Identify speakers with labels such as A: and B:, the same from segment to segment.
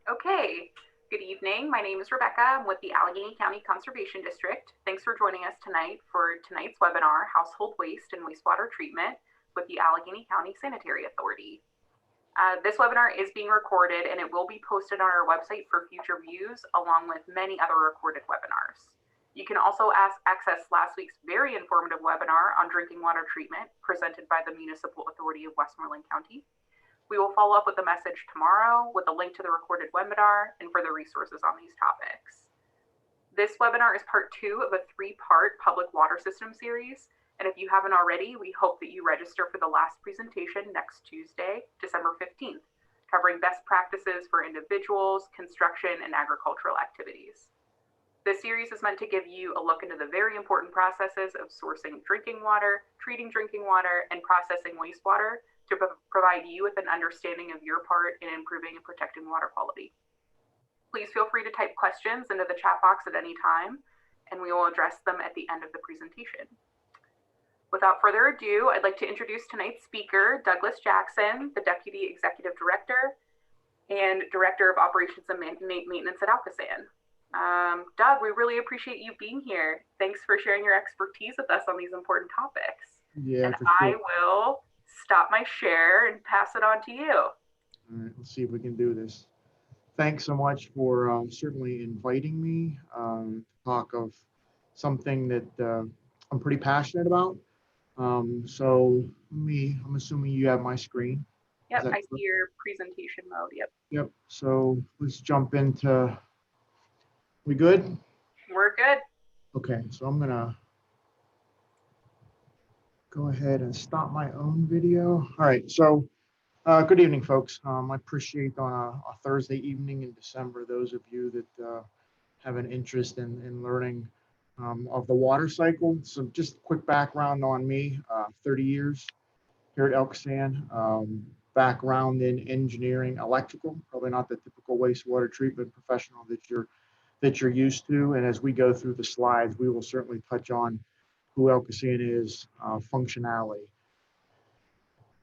A: Okay, good evening. My name is Rebecca. I'm with the Allegheny County Conservation District. Thanks for joining us tonight for tonight's webinar, Household Waste and Wastewater Treatment with the Allegheny County Sanitary Authority. This webinar is being recorded and it will be posted on our website for future views along with many other recorded webinars. You can also access last week's very informative webinar on drinking water treatment presented by the Municipal Authority of Westmoreland County. We will follow up with a message tomorrow with a link to the recorded webinar and further resources on these topics. This webinar is part 2 of a 3-part public water system series. And if you haven't already, we hope that you register for the last presentation next Tuesday, December 15th, covering best practices for individuals, construction, and agricultural activities. This series is meant to give you a look into the very important processes of sourcing drinking water, treating drinking water, and processing wastewater to provide you with an understanding of your part in improving and protecting water quality. Please feel free to type questions into the chat box at any time, and we will address them at the end of the presentation. Without further ado, I'd like to introduce tonight's speaker, Douglas Jackson, the Deputy Executive Director and Director of Operations and Maintenance at Alcosan. Doug, we really appreciate you being here. Thanks for sharing your expertise with us on these important topics.
B: Yeah,
A: and
B: for sure.
A: I will stop my share and pass it on to you.
B: All right, let's see if we can do this. Thanks so much for certainly inviting me to talk of something that I'm pretty passionate about. So I'm assuming you have my screen.
A: Yep, I see your presentation mode.
B: Yep. So let's jump into. We good?
A: We're good.
B: Okay, so I'm gonna go ahead and stop my own video. All right, so good evening, folks. I appreciate on a Thursday evening in December, those of you that have an interest in learning of the water cycle. So just quick background on me, 30 years here at Elksan, background in engineering, electrical, probably not the typical wastewater treatment professional that you're used to. And as we go through the slides, we will certainly touch on who Elksan is, functionality.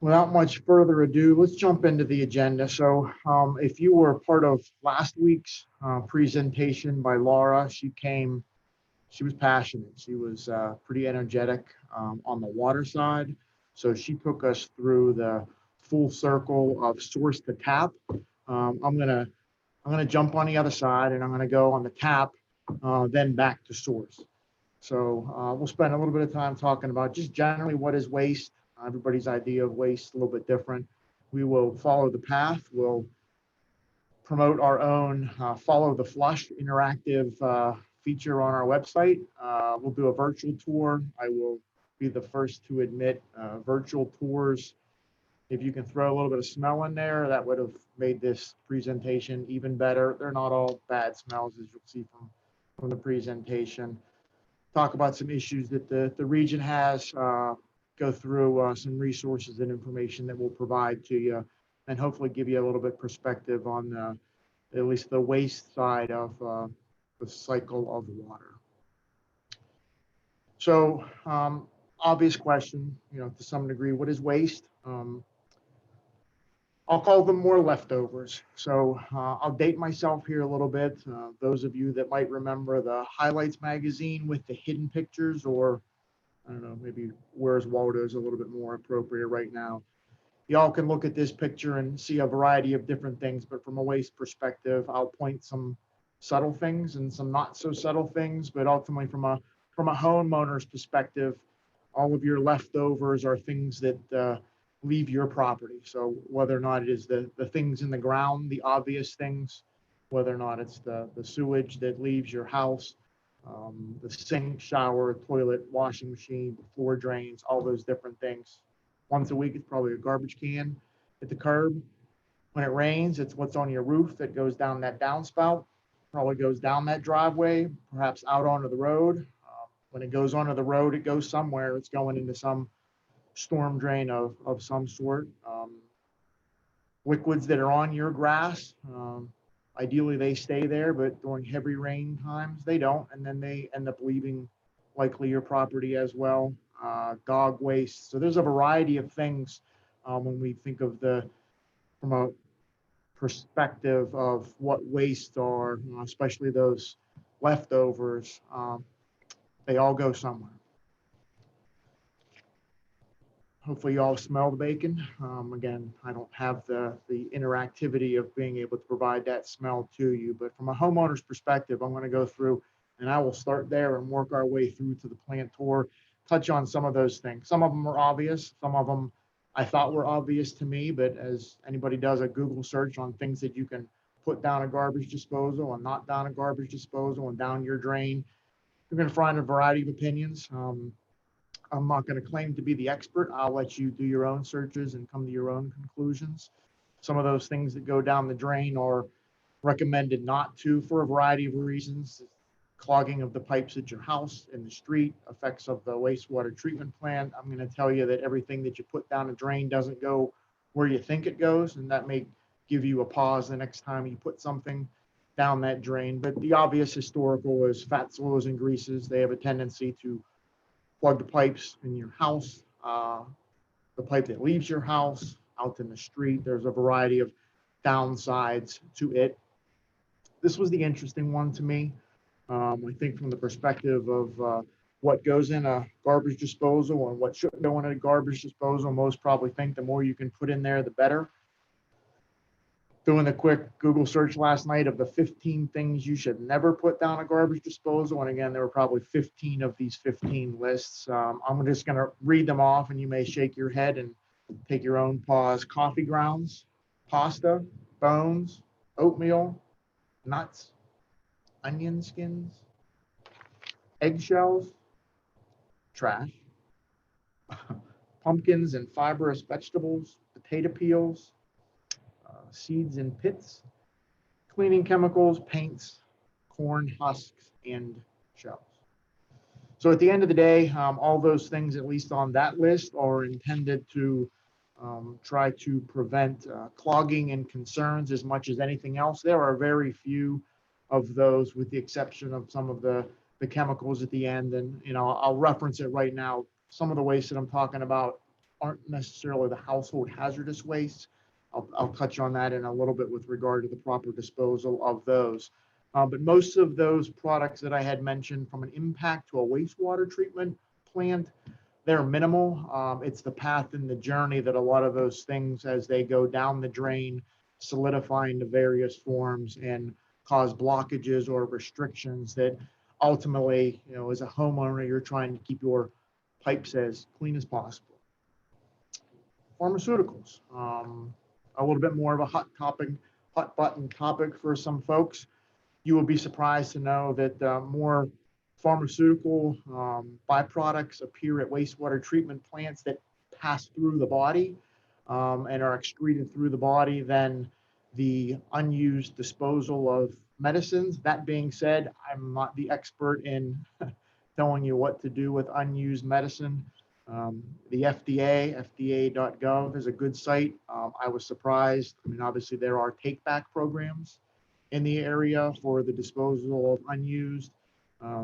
B: Without much further ado, let's jump into the agenda. So if you were part of last week's presentation by Laura, she was passionate. She was pretty energetic on the water side. So she took us through the full circle of source to tap. I'm gonna jump on the other side and I'm gonna go on the tap, then back to source. So we'll spend a little bit of time talking about just generally what is waste. Everybody's idea of waste is a little bit different. We will follow the path. We'll promote our own follow the flush interactive feature on our website. We'll do a virtual tour. I will be the first to admit virtual tours. If you can throw a little bit of smell in there, that would have made this presentation even better. They're not all bad smells, as you'll see from the presentation. Talk about some issues that the region has, go through some resources and information that we'll provide to you, and hopefully give you a little bit perspective on at least the waste side of the cycle of water. So obvious question, to some degree, what is waste? I'll call them more leftovers. So I'll date myself here a little bit. Those of you that might remember the Highlights magazine with the hidden pictures, or I don't know, maybe Where's Waldo is a little bit more appropriate right now. Y'all can look at this picture and see a variety of different things, but from a waste perspective, I'll point some subtle things and some not so subtle things, but ultimately from a homeowner's perspective, all of your leftovers are things that leave your property. So whether or not it is the things in the ground, the obvious things, whether or not it's the sewage that leaves your house, the sink, shower, toilet, washing machine, floor drains, all those different things. Once a week, it's probably a garbage can at the curb. When it rains, it's what's on your roof that goes down that downspout, probably goes down that driveway, perhaps out onto the road. When it goes onto the road, it goes somewhere. It's going into some storm drain of some sort. Liquids that are on your grass, ideally they stay there, but during heavy rain times they don't, and then they end up leaving likely your property as well. Dog waste. So there's a variety of things when we think of from a perspective of what wastes are, especially those leftovers. They all go somewhere. Hopefully you all smell the bacon. Again, I don't have the interactivity of being able to provide that smell to you, but from a homeowner's perspective, I'm going to go through and I will start there and work our way through to the plant tour, touch on some of those things. Some of them are obvious. Some of them I thought were obvious to me, but as anybody does a Google search on things that you can put down a garbage disposal and not down a garbage disposal and down your drain, you're going to find a variety of opinions. I'm not going to claim to be the expert. I'll let you do your own searches and come to your own conclusions. Some of those things that go down the drain are recommended not to for a variety of reasons. Clogging of the pipes at your house, in the street, effects of the wastewater treatment plant. I'm going to tell you that everything that you put down a drain doesn't go where you think it goes, and that may give you a pause the next time you put something down that drain. But the obvious historical is fats, oils, and greases. They have a tendency to plug the pipes in your house, the pipe that leaves your house, out in the street. There's a variety of downsides to it. This was the interesting one to me. I think from the perspective of what goes in a garbage disposal and what shouldn't go in a garbage disposal, most probably think the more you can put in there, the better. Doing a quick Google search last night of the 15 things you should never put down a garbage disposal. And again, there were probably 15 of these 15 lists. I'm just going to read them off and you may shake your head and take your own pause. Coffee grounds, pasta, bones, oatmeal, nuts, onion skins, eggshells, trash, pumpkins and fibrous vegetables, potato peels, seeds and pits, cleaning chemicals, paints, corn husks, and shells. So at the end of the day, all those things, at least on that list, are intended to try to prevent clogging and concerns as much as anything else. There are very few of those, with the exception of some of the chemicals at the end. And, I'll reference it right now. Some of the waste that I'm talking about aren't necessarily the household hazardous waste. I'll touch on that in a little bit with regard to the proper disposal of those. But most of those products that I had mentioned, from an impact to a wastewater treatment plant, they're minimal. It's the path and the journey that a lot of those things, as they go down the drain, solidify into various forms and cause blockages or restrictions that ultimately, as a homeowner, you're trying to keep your pipes as clean as possible. Pharmaceuticals. A little bit more of a hot button topic for some folks. You will be surprised to know that more pharmaceutical byproducts appear at wastewater treatment plants that pass through the body and are excreted through the body than the unused disposal of medicines. That being said, I'm not the expert in telling you what to do with unused medicine. The FDA, fda.gov, is a good site. I was surprised. I mean, obviously, there are take-back programs in the area for the disposal of unused.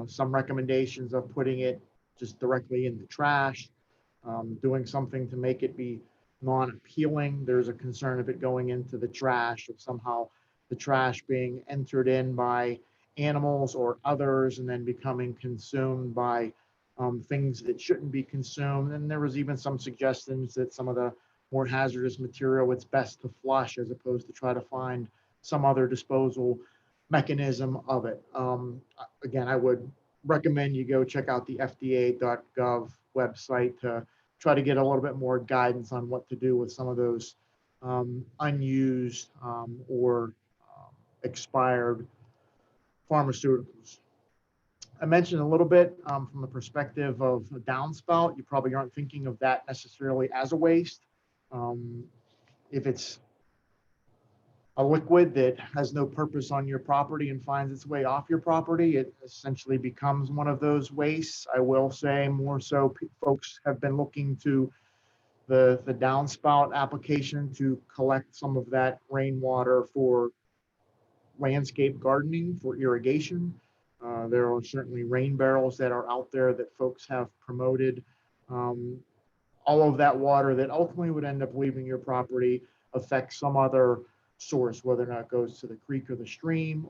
B: Some recommendations of putting it just directly in the trash, doing something to make it be non-appealing. There's a concern of it going into the trash, of somehow the trash being entered in by animals or others and then becoming consumed by things that shouldn't be consumed. And there was even some suggestions that some of the more hazardous material, it's best to flush as opposed to try to find some other disposal mechanism of it. Again, I would recommend you go check out the fda.gov website to try to get a little bit more guidance on what to do with some of those unused or expired pharmaceuticals. I mentioned a little bit from the perspective of a downspout. You probably aren't thinking of that necessarily as a waste. If it's a liquid that has no purpose on your property and finds its way off your property, it essentially becomes one of those wastes. I will say more so folks have been looking to the downspout application to collect some of that rainwater for landscape gardening, for irrigation. There are certainly rain barrels that are out there that folks have promoted. All of that water that ultimately would end up leaving your property affects some other source, whether or not it goes to the creek or the stream.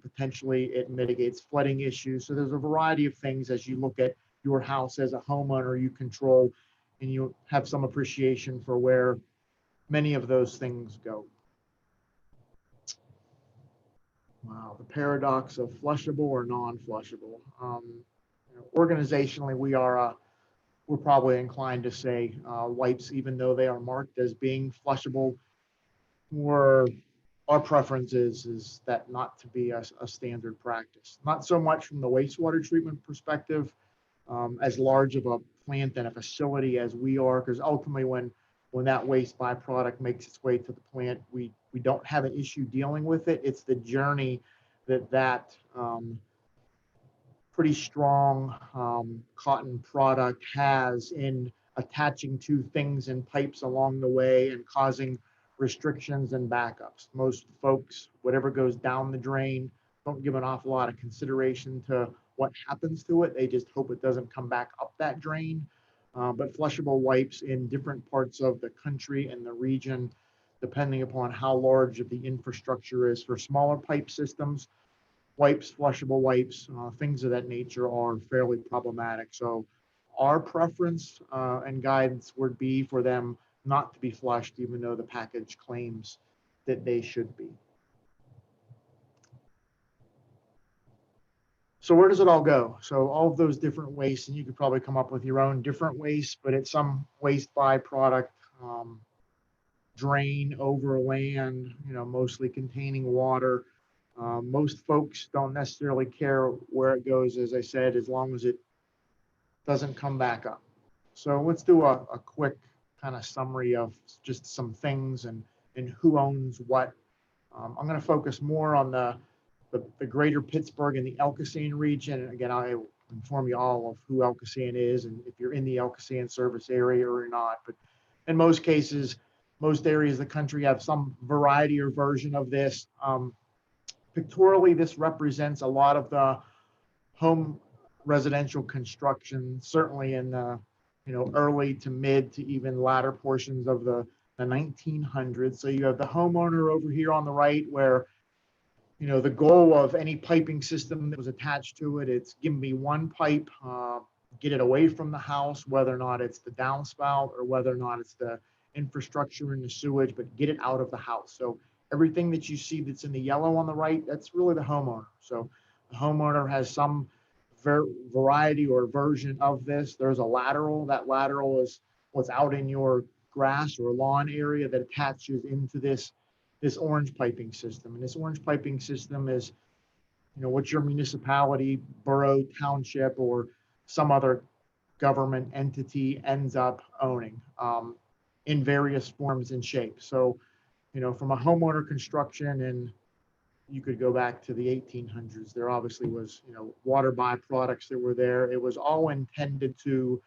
B: Potentially, it mitigates flooding issues. So there's a variety of things as you look at your house as a homeowner you control, and you have some appreciation for where many of those things go. Wow, the paradox of flushable or non-flushable. Organizationally, we're probably inclined to say wipes, even though they are marked as being flushable, were our preference is that not to be a standard practice. Not so much from the wastewater treatment perspective, as large of a plant and a facility as we are, because ultimately when that waste byproduct makes its way to the plant, we don't have an issue dealing with it. It's the journey that pretty strong cotton product has in attaching to things and pipes along the way and causing restrictions and backups. Most folks, whatever goes down the drain, don't give an awful lot of consideration to what happens to it. They just hope it doesn't come back up that drain. But flushable wipes in different parts of the country and the region, depending upon how large of the infrastructure is for smaller pipe systems, wipes, flushable wipes, things of that nature are fairly problematic. So our preference and guidance would be for them not to be flushed, even though the package claims that they should be. So where does it all go? So all of those different wastes, and you could probably come up with your own different waste, but it's some waste byproduct, drain over land, mostly containing water. Most folks don't necessarily care where it goes, as I said, as long as it doesn't come back up. So let's do a quick kind of summary of just some things and who owns what. I'm going to focus more on the greater Pittsburgh and the Elkasine region. And again, I will inform you all of who Elkasine is and if you're in the Elkasine service area or not. But in most cases, most areas of the country have some variety or version of this. Pictorially, this represents a lot of the home residential construction, certainly in the early to mid to even latter portions of the 1900s. So you have the homeowner over here on the right, where the goal of any piping system that was attached to it, it's give me one pipe, get it away from the house, whether or not it's the downspout or whether or not it's the infrastructure and the sewage, but get it out of the house. So everything that you see that's in the yellow on the right, that's really the homeowner. So the homeowner has some variety or version of this. There's a lateral. That lateral is what's out in your grass or lawn area that attaches into this orange piping system. And this orange piping system is, what your municipality, borough, township, or some other government entity ends up owning in various forms and shapes. So, from a homeowner construction, and you could go back to the 1800s, there obviously was, water byproducts that were there. It was all intended to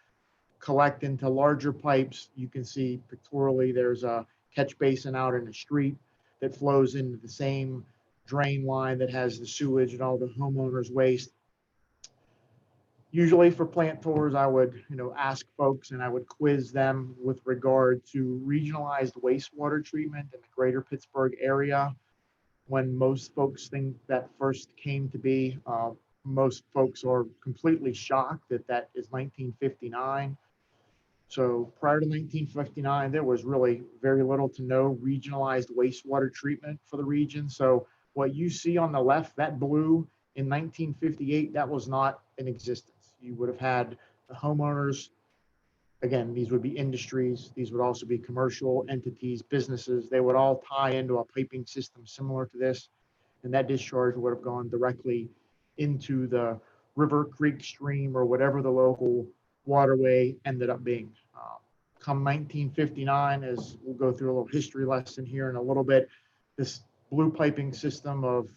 B: collect into larger pipes. You can see pictorially there's a catch basin out in the street that flows into the same drain line that has the sewage and all the homeowners' waste. Usually for plant tours, I would, ask folks and I would quiz them with regard to regionalized wastewater treatment in the greater Pittsburgh area. When most folks think that first came to be, most folks are completely shocked that is 1959. So prior to 1959, there was really very little to no regionalized wastewater treatment for the region. So what you see on the left, that blue in 1958, that was not in existence. You would have had the homeowners, again, these would be industries, these would also be commercial entities, businesses, they would all tie into a piping system similar to this. And that discharge would have gone directly into the river, creek, stream, or whatever the local waterway ended up being. Come 1959, as we'll go through a little history lesson here in a little bit, this blue piping system of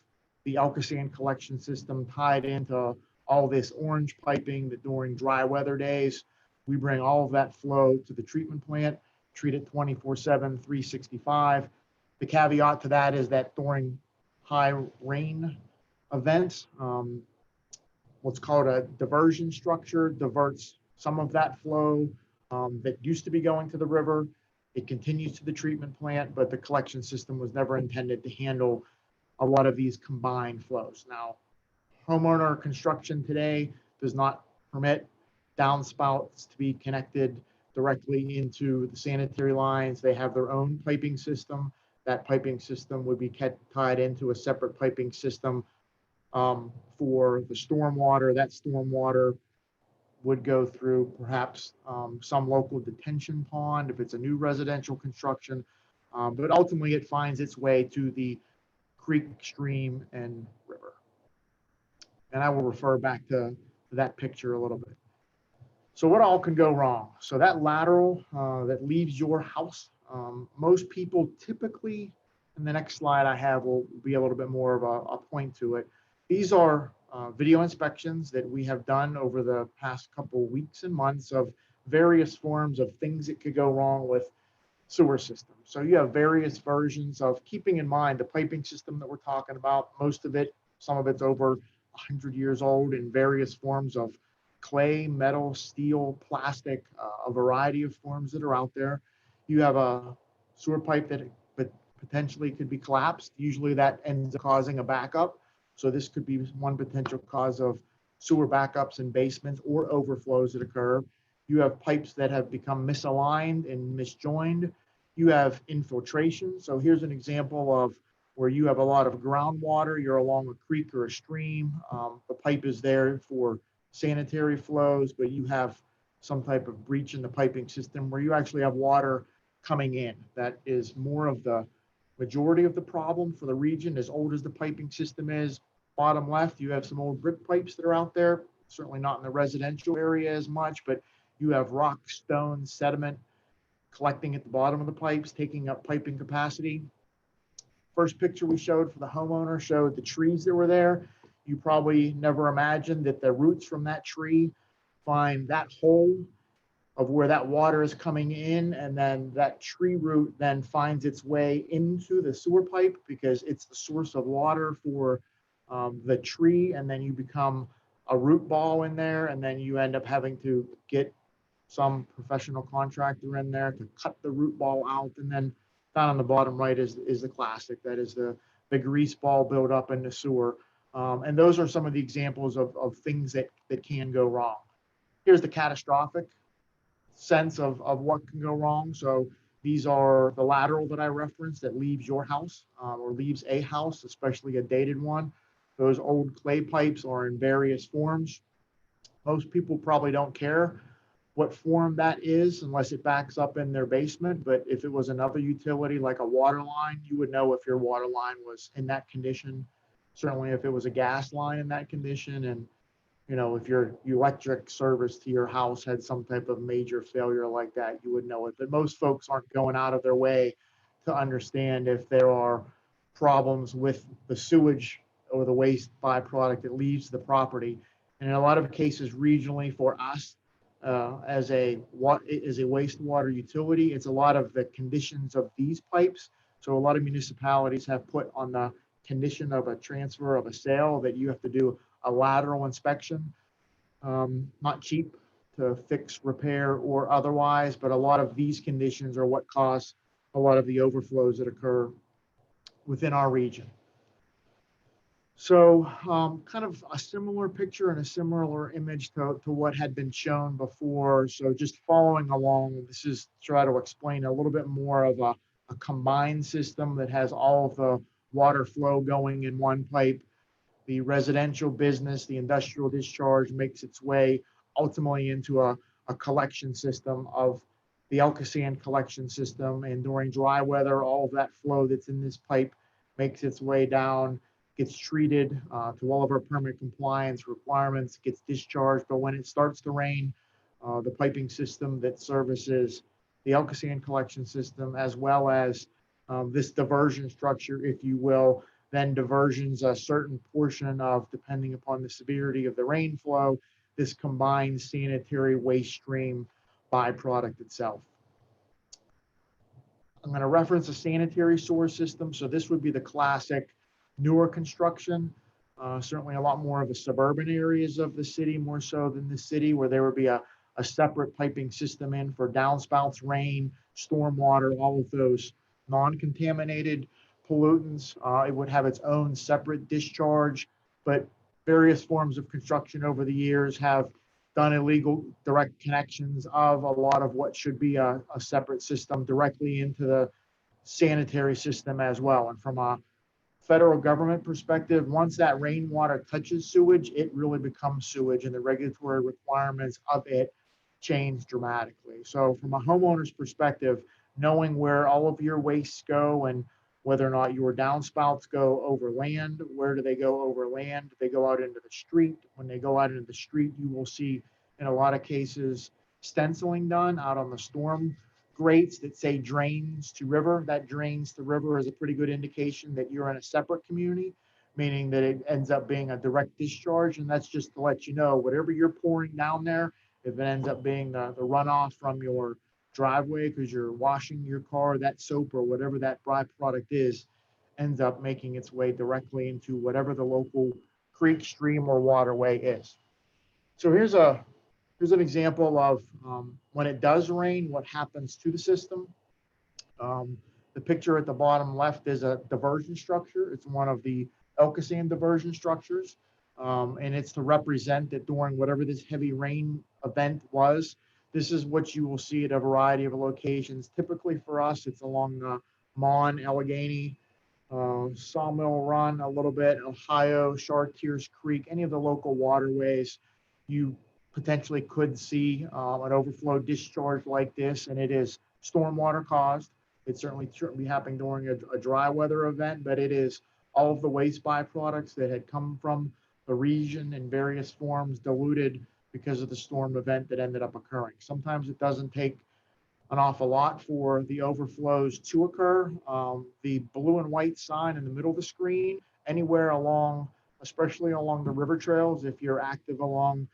B: the Elkasine collection system tied into all this orange piping that during dry weather days, we bring all of that flow to the treatment plant, treat it 24/7, 365. The caveat to that is that during high rain events, what's called a diversion structure diverts some of that flow that used to be going to the river It continues to the treatment plant, but the collection system was never intended to handle a lot of these combined flows. Now, homeowner construction today does not permit downspouts to be connected directly into the sanitary lines. They have their own piping system. That piping system would be tied into a separate piping system for the stormwater. That stormwater would go through perhaps some local detention pond if it's a new residential construction, but ultimately it finds its way to the creek, stream, and river. And I will refer back to that picture a little bit. So what all can go wrong? So that lateral that leaves your house, most people typically, and the next slide I have will be a little bit more of a point to it. These are video inspections that we have done over the past couple of weeks and months of various forms of things that could go wrong with sewer systems. So you have various versions of, keeping in mind the piping system that we're talking about. Most of it, some of it's over 100 years old in various forms of clay, metal, steel, plastic, a variety of forms that are out there. You have a sewer pipe that potentially could be collapsed. Usually that ends up causing a backup. So this could be one potential cause of sewer backups in basements or overflows that occur. You have pipes that have become misaligned and misjoined. You have infiltration. So here's an example of where you have a lot of groundwater. You're along a creek or a stream. The pipe is there for sanitary flows, but you have some type of breach in the piping system where you actually have water coming in. That is more of the majority of the problem for the region, as old as the piping system is. Bottom left, you have some old brick pipes that are out there, certainly not in the residential area as much, but you have rock, stone, sediment collecting at the bottom of the pipes, taking up piping capacity. First picture we showed for the homeowner showed the trees that were there. You probably never imagined that the roots from that tree find that hole of where that water is coming in, and then that tree root then finds its way into the sewer pipe because it's the source of water for the tree, and then you become a root ball in there, and then you end up having to get some professional contractor in there to cut the root ball out, and then down on the bottom right is the classic. That is the grease ball built up in the sewer. And those are some of the examples of things that can go wrong. Here's the catastrophic sense of what can go wrong. So these are the lateral that I referenced that leaves your house or leaves a house, especially a dated one. Those old clay pipes are in various forms. Most people probably don't care what form that is unless it backs up in their basement. But if it was another utility like a water line, you would know if your water line was in that condition. Certainly if it was a gas line in that condition, and if your electric service to your house had some type of major failure like that, you would know it. But most folks aren't going out of their way to understand if there are problems with the sewage or the waste byproduct that leaves the property. And in a lot of cases, regionally for us, as a wastewater utility, it's a lot of the conditions of these pipes. So a lot of municipalities have put on the condition of a transfer of a sale that you have to do a lateral inspection. Not cheap to fix, repair, or otherwise, but a lot of these conditions are what cause a lot of the overflows that occur within our region. So kind of a similar picture and a similar image to what had been shown before. So just following along, this is to try to explain a little bit more of a combined system that has all of the water flow going in one pipe. The residential business, the industrial discharge makes its way ultimately into a collection system of the Elkasand collection system. And during dry weather, all of that flow that's in this pipe makes its way down, gets treated to all of our permit compliance requirements, gets discharged. But when it starts to rain, the piping system that services the Elkasand collection system, as well as this diversion structure, if you will, then diversions a certain portion of, depending upon the severity of the rainflow, this combined sanitary waste stream byproduct itself. I'm going to reference a sanitary sewer system. So this would be the classic newer construction, certainly a lot more of the suburban areas of the city, more so than the city, where there would be a a separate piping system in for downspouts, rain, stormwater, all of those non-contaminated pollutants. It would have its own separate discharge, but various forms of construction over the years have done illegal direct connections of a lot of what should be a separate system directly into the sanitary system as well. And from a federal government perspective, once that rainwater touches sewage, it really becomes sewage, and the regulatory requirements of it change dramatically. So from a homeowner's perspective, knowing where all of your wastes go and whether or not your downspouts go over land, where do they go over land? Do they go out into the street? When they go out into the street, you will see in a lot of cases stenciling done out on the storm grates that say drains to river. That drains to river is a pretty good indication that you're in a separate community, meaning that it ends up being a direct discharge. And that's just to let you know, whatever you're pouring down there, if it ends up being the runoff from your driveway because you're washing your car, that soap or whatever that byproduct is ends up making its way directly into whatever the local creek, stream, or waterway is. So here's an example of when it does rain, what happens to the system. Um, the picture at the bottom left is a diversion structure. It's one of the Elkasam diversion structures. And it's to represent that during whatever this heavy rain event was, this is what you will see at a variety of locations. Typically for us, it's along Mon, Allegheny, Sawmill Run a little bit, Ohio, Chartiers Creek, any of the local waterways. You potentially could see an overflow discharge like this, and it is stormwater caused. It certainly shouldn't be happening during a dry weather event, but it is all of the waste byproducts that had come from the region in various forms diluted because of the storm event that ended up occurring. Sometimes it doesn't take an awful lot for the overflows to occur. The blue and white sign in the middle of the screen, anywhere along, especially along the river trails, if you're active along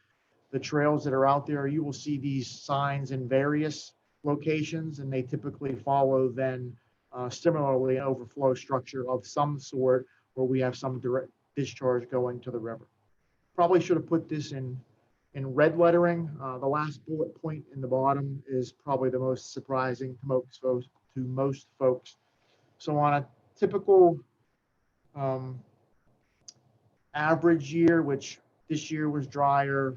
B: the trails that are out there, you will see these signs in various locations, and they typically follow then similarly an overflow structure of some sort where we have some direct discharge going to the river. Probably should have put this in red lettering. The last bullet point in the bottom is probably the most surprising to most folks. So on a typical average year, which this year was drier,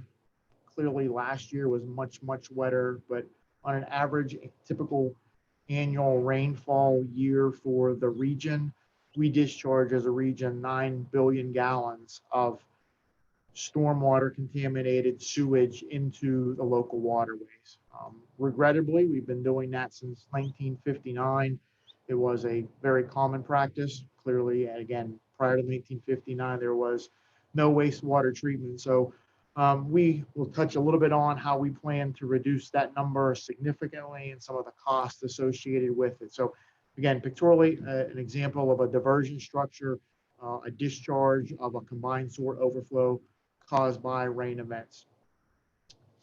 B: clearly last year was much, much wetter, but on an average typical annual rainfall year for the region, we discharge as a region 9 billion gallons of stormwater contaminated sewage into the local waterways. Regrettably, we've been doing that since 1959. It was a very common practice. Clearly, and again, prior to 1959, there was no wastewater treatment. So we will touch a little bit on how we plan to reduce that number significantly and some of the costs associated with it. So again, pictorially, an example of a diversion structure, a discharge of a combined sewer overflow caused by rain events.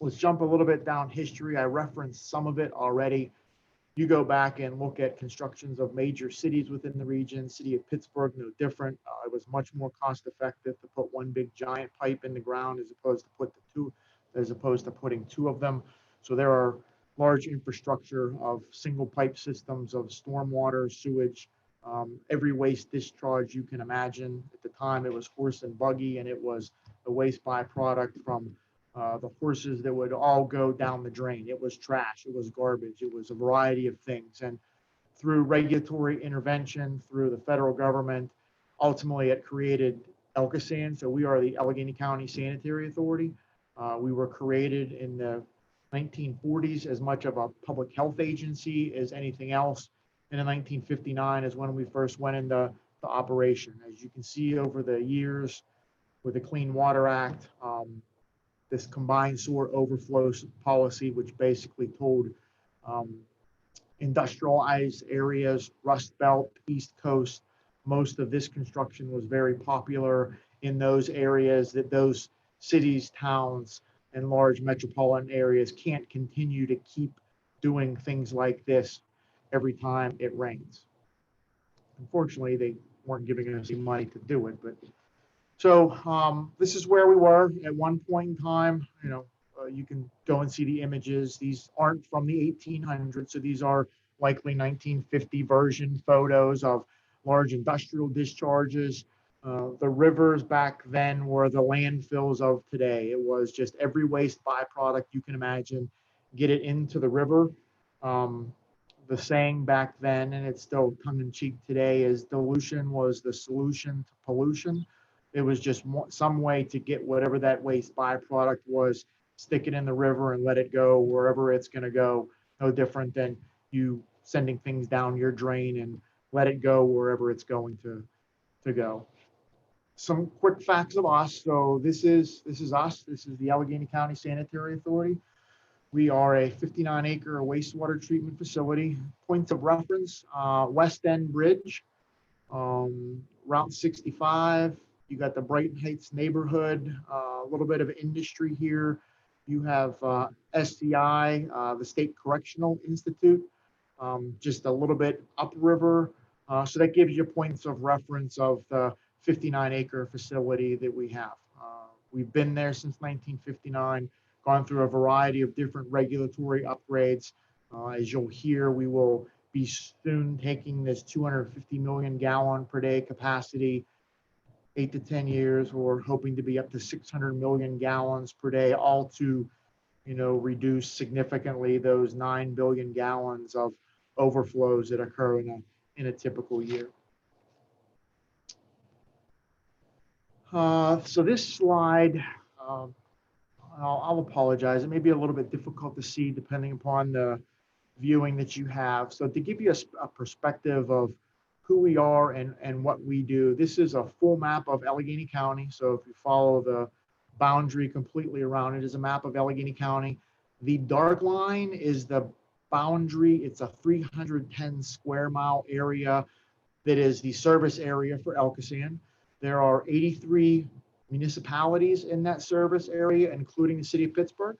B: Let's jump a little bit down history. I referenced some of it already. You go back and look at constructions of major cities within the region. City of Pittsburgh, no different. It was much more cost effective to put one big giant pipe in the ground as opposed to putting two of them. So there are large infrastructure of single pipe systems of stormwater, sewage, every waste discharge you can imagine. At the time, it was horse and buggy, and it was the waste byproduct from the horses that would all go down the drain. It was trash, it was garbage, it was a variety of things. And through regulatory intervention, through the federal government, ultimately it created Elkasam. So we are the Allegheny County Sanitary Authority. We were created in the 1940s as much of a public health agency as anything else. And in 1959 is when we first went into operation. As you can see over the years with the Clean Water Act, this combined sewer overflow policy, which basically told industrialized areas, Rust Belt, East Coast, most of this construction was very popular in those areas, that those cities, towns, and large metropolitan areas can't continue to keep doing things like this every time it rains. Unfortunately, they weren't giving us any money to do it, but so this is where we were at one point in time. You can go and see the images. These aren't from the 1800s, so these are likely 1950 version photos of large industrial discharges. The rivers back then were the landfills of today. It was just every waste byproduct you can imagine, get it into the river. Um, the saying back then, and it's still tongue in cheek today, is dilution was the solution to pollution. It was just some way to get whatever that waste byproduct was, stick it in the river and let it go wherever it's going to go. No different than you sending things down your drain and let it go wherever it's going to go. Some quick facts of us. So this is us. This is the Allegheny County Sanitary Authority. We are a 59-acre wastewater treatment facility. Points of reference: West End Bridge, Route 65. You got the Brighton Heights neighborhood. A little bit of industry here. You have SCI, the State Correctional Institute, just a little bit upriver. So that gives you points of reference of the 59-acre facility that we have. We've been there since 1959, gone through a variety of different regulatory upgrades. As you'll hear, we will be soon taking this 250 million gallon per day capacity, 8 to 10 years. We're hoping to be up to 600 million gallons per day, all to reduce significantly those 9 billion gallons of overflows that occur in a typical year. So this slide, I'll apologize. It may be a little bit difficult to see depending upon the viewing that you have. So to give you a perspective of who we are and what we do, this is a full map of Allegheny County. So if you follow the boundary completely around it, is a map of Allegheny County. The dark line is the boundary. It's a 310 square mile area that is the service area for Elkasan. There are 83 municipalities in that service area, including the city of Pittsburgh.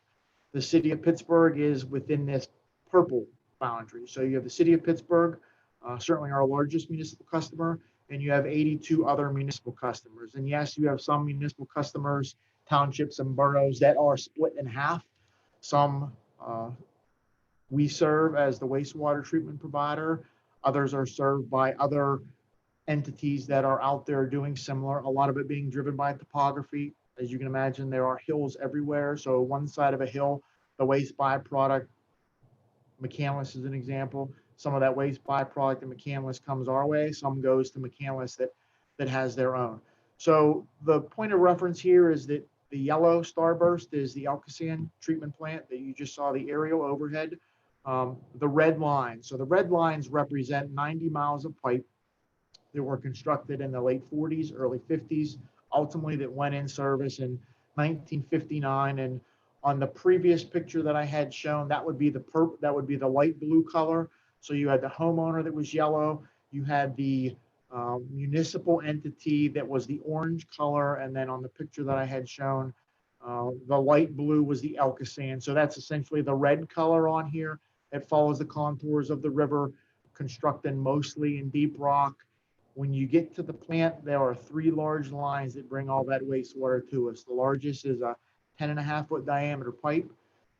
B: The city of Pittsburgh is within this purple boundary. So you have the city of Pittsburgh, certainly our largest municipal customer, and you have 82 other municipal customers. And yes, you have some municipal customers, townships and boroughs that are split in half. Some we serve as the wastewater treatment provider. Others are served by other entities that are out there doing similar, a lot of it being driven by topography. As you can imagine, there are hills everywhere. So one side of a hill, the waste byproduct, McCandless is an example. Some of that waste byproduct in McCandless comes our way. Some goes to McCandless that has their own. So the point of reference here is that the yellow starburst is the Elkasan treatment plant that you just saw the aerial overhead. The red line. So the red lines represent 90 miles of pipe that were constructed in the late 40s, early 50s, ultimately that went in service in 1959. And on the previous picture that I had shown, that would be the light blue color. So you had the homeowner that was yellow, you had the municipal entity that was the orange color, and then on the picture that I had shown, the light blue was the Elkasan. So that's essentially the red color on here. It follows the contours of the river, constructed mostly in deep rock. When you get to the plant, there are 3 large lines that bring all that wastewater to us. The largest is a 10.5-foot diameter pipe.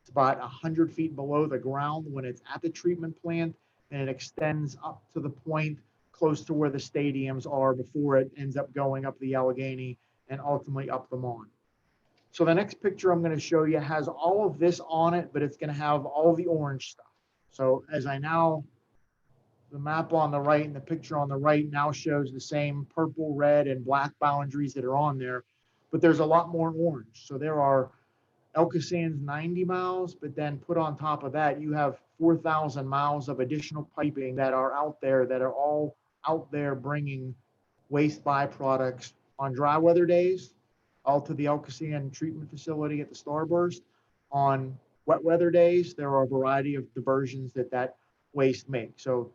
B: It's about 100 feet below the ground when it's at the treatment plant, and it extends up to the point close to where the stadiums are before it ends up going up the Allegheny and ultimately up the Mon. So the next picture I'm going to show you has all of this on it, but it's going to have all the orange stuff. So the map on the right and the picture on the right now shows the same purple, red, and black boundaries that are on there, but there's a lot more orange. So there are Elkasan's 90 miles, but then put on top of that, you have 4,000 miles of additional piping that are out there that are all out there bringing waste byproducts on dry weather days, all to the Elkasan treatment facility at the Starburst. On wet weather days, there are a variety of diversions that waste makes. So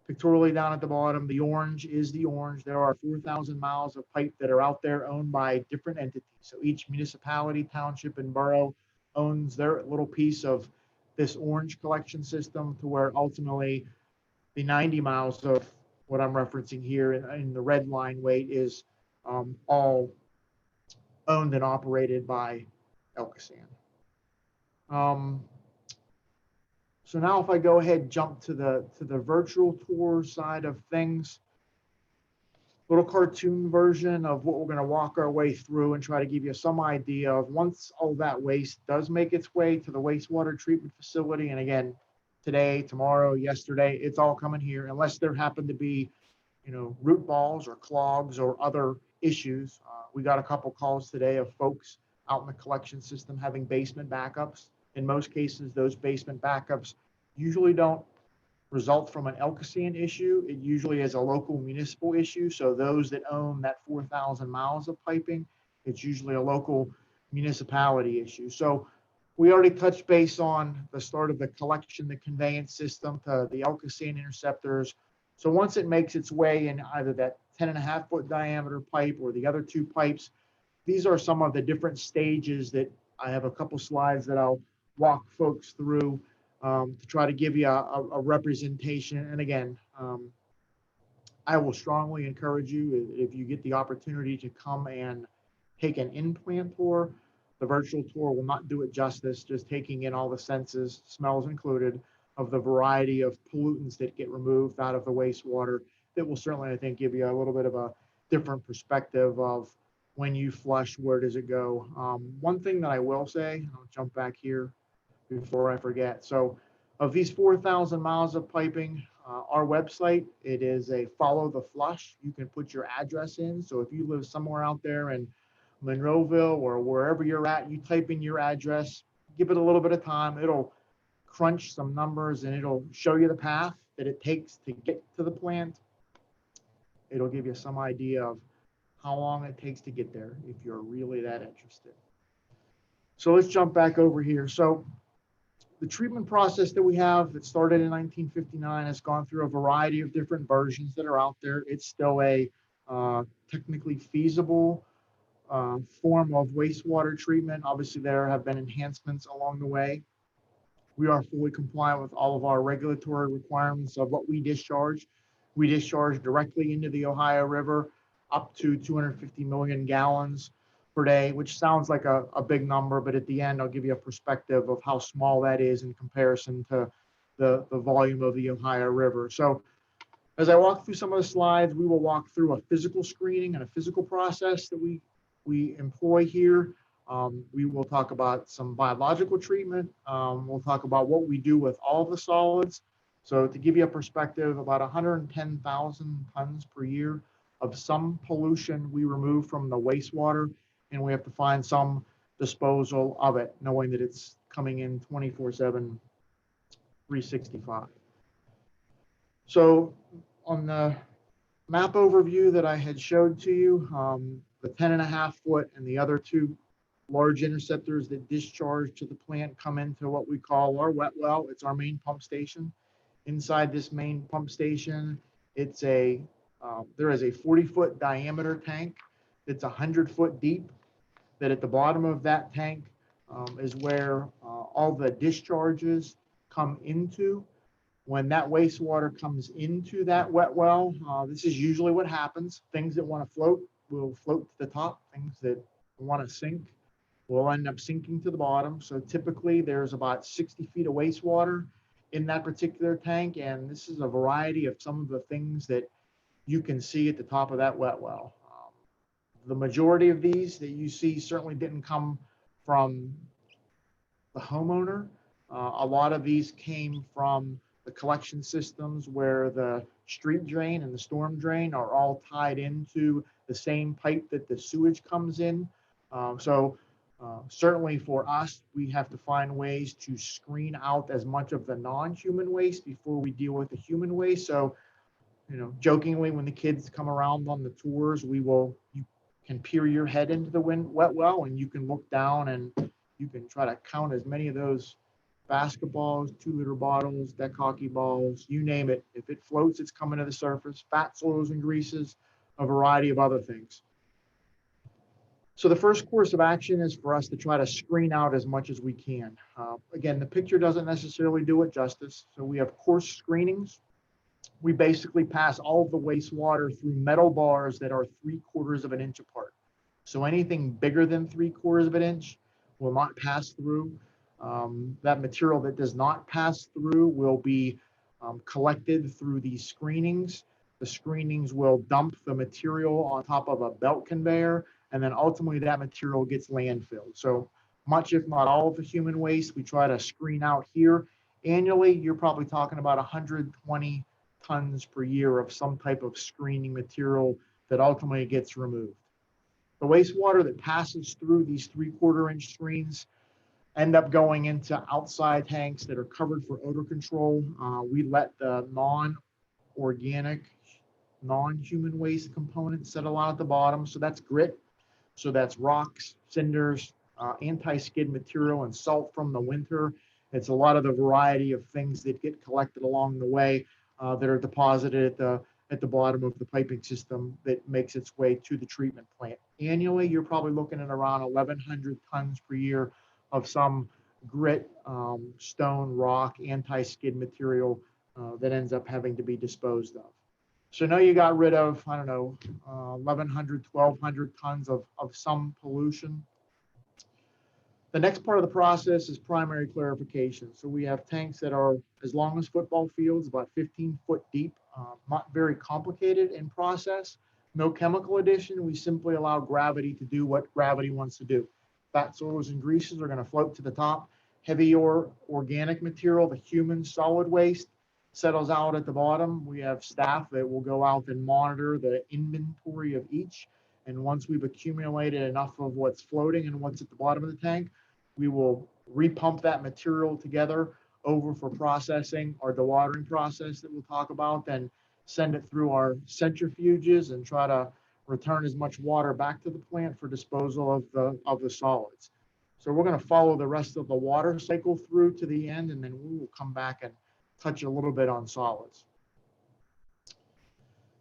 B: pictorially down at the bottom, the orange is the orange. There are 4,000 miles of pipe that are out there owned by different entities. So each municipality, township, and borough owns their little piece of this orange collection system, to where ultimately the 90 miles of what I'm referencing here in the red line weight is all owned and operated by Elkasan. Um, so now if I go ahead and jump to the virtual tour side of things, little cartoon version of what we're going to walk our way through and try to give you some idea of once all that waste does make its way to the wastewater treatment facility. And again, today, tomorrow, yesterday, it's all coming here unless there happen to be, root balls or clogs or other issues. We got a couple calls today of folks out in the collection system having basement backups. In most cases, those basement backups usually don't result from an Elkasian issue. It usually is a local municipal issue. So those that own that 4,000 miles of piping, it's usually a local municipality issue. So we already touched base on the start of the collection, the conveyance system to the Elkasian interceptors. So once it makes its way in either that 10.5 foot diameter pipe or the other two pipes, these are some of the different stages that I have a couple slides that I'll walk folks through to try to give you a representation. And again, I will strongly encourage you if you get the opportunity to come and take an in-plant tour. The virtual tour will not do it justice, just taking in all the senses, smells included, of the variety of pollutants that get removed out of the wastewater. That will certainly, I think, give you a little bit of a different perspective of when you flush, where does it go? One thing that I will say, I'll jump back here before I forget. So of these 4,000 miles of piping, our website, it is a follow the flush. You can put your address in. So if you live somewhere out there in Monroeville or wherever you're at, you type in your address, give it a little bit of time. It'll crunch some numbers and it'll show you the path that it takes to get to the plant. It'll give you some idea of how long it takes to get there if you're really that interested. So let's jump back over here. So the treatment process that we have that started in 1959 has gone through a variety of different versions that are out there. It's still a technically feasible form of wastewater treatment. Obviously, there have been enhancements along the way. We are fully compliant with all of our regulatory requirements of what we discharge. We discharge directly into the Ohio River up to 250 million gallons per day, which sounds like a big number, but at the end, I'll give you a perspective of how small that is in comparison to the volume of the Ohio River. So as I walk through some of the slides, we will walk through a physical screening and a physical process that we employ here. We will talk about some biological treatment. We'll talk about what we do with all of the solids. So to give you a perspective, about 110,000 tons per year of some pollution we remove from the wastewater, and we have to find some disposal of it, knowing that it's coming in 24/7, 365. So on the map overview that I had showed to you, the 10.5 foot and the other two large interceptors that discharge to the plant come into what we call our wet well. It's our main pump station. Inside this main pump station, there is a 40-foot diameter tank that's 100 foot deep. That at the bottom of that tank is where all the discharges come into. When that wastewater comes into that wet well, this is usually what happens. Things that want to float will float to the top. Things that want to sink will end up sinking to the bottom. So typically there's about 60 feet of wastewater in that particular tank. And this is a variety of some of the things that you can see at the top of that wet well. The majority of these that you see certainly didn't come from the homeowner. A lot of these came from the collection systems where the street drain and the storm drain are all tied into the same pipe that the sewage comes in. Certainly for us, we have to find ways to screen out as much of the non-human waste before we deal with the human waste. So, jokingly, when the kids come around on the tours, you can peer your head into the wet well and you can look down and you can try to count as many of those basketballs, 2-liter bottles, deck hockey balls, you name it. If it floats, it's coming to the surface, fats, oils, and greases, a variety of other things. So the first course of action is for us to try to screen out as much as we can. Again, the picture doesn't necessarily do it justice. So we have coarse screenings. We basically pass all of the wastewater through metal bars that are 3/4 of an inch apart. So anything bigger than 3/4 of an inch will not pass through. That material that does not pass through will be collected through these screenings. The screenings will dump the material on top of a belt conveyor, and then ultimately that material gets landfilled. So much, if not all, of the human waste we try to screen out here. Annually, you're probably talking about 120 tons per year of some type of screening material that ultimately gets removed. The wastewater that passes through these 3/4 inch screens end up going into outside tanks that are covered for odor control. We let the non-organic, non-human waste components settle out at the bottom. So that's grit. So that's rocks, cinders, anti-skid material, and salt from the winter. It's a lot of the variety of things that get collected along the way that are deposited at the bottom of the piping system that makes its way to the treatment plant. Annually, you're probably looking at around 1,100 tons per year of some grit, stone, rock, anti-skid material that ends up having to be disposed of. So now you got rid of, I don't know, 1,100, 1,200 tons of some pollution. The next part of the process is primary clarification. So we have tanks that are as long as football fields, about 15 foot deep, not very complicated in process. No chemical addition. We simply allow gravity to do what gravity wants to do. Fats, oils, and greases are going to float to the top. Heavy or organic material, the human solid waste, settles out at the bottom. We have staff that will go out and monitor the inventory of each. And once we've accumulated enough of what's floating and what's at the bottom of the tank, we will repump that material together over for processing, our dewatering process that we'll talk about, then send it through our centrifuges and try to return as much water back to the plant for disposal of the solids. So we're going to follow the rest of the water cycle through to the end, and then we will come back and touch a little bit on solids.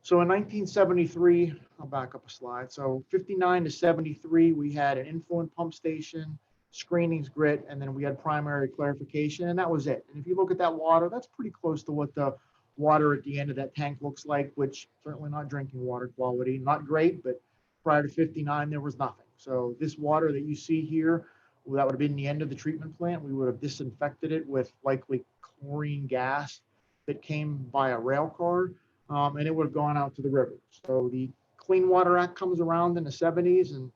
B: So in 1973, I'll back up a slide. So 59 to 73, we had an influent pump station, screenings, grit, and then we had primary clarification, and that was it. And if you look at that water, that's pretty close to what the water at the end of that tank looks like, which certainly not drinking water quality, not great, but prior to 59, there was nothing. So this water that you see here, well, that would have been the end of the treatment plant. We would have disinfected it with likely chlorine gas that came by a rail car, and it would have gone out to the river. So the Clean Water Act comes around in the 70s and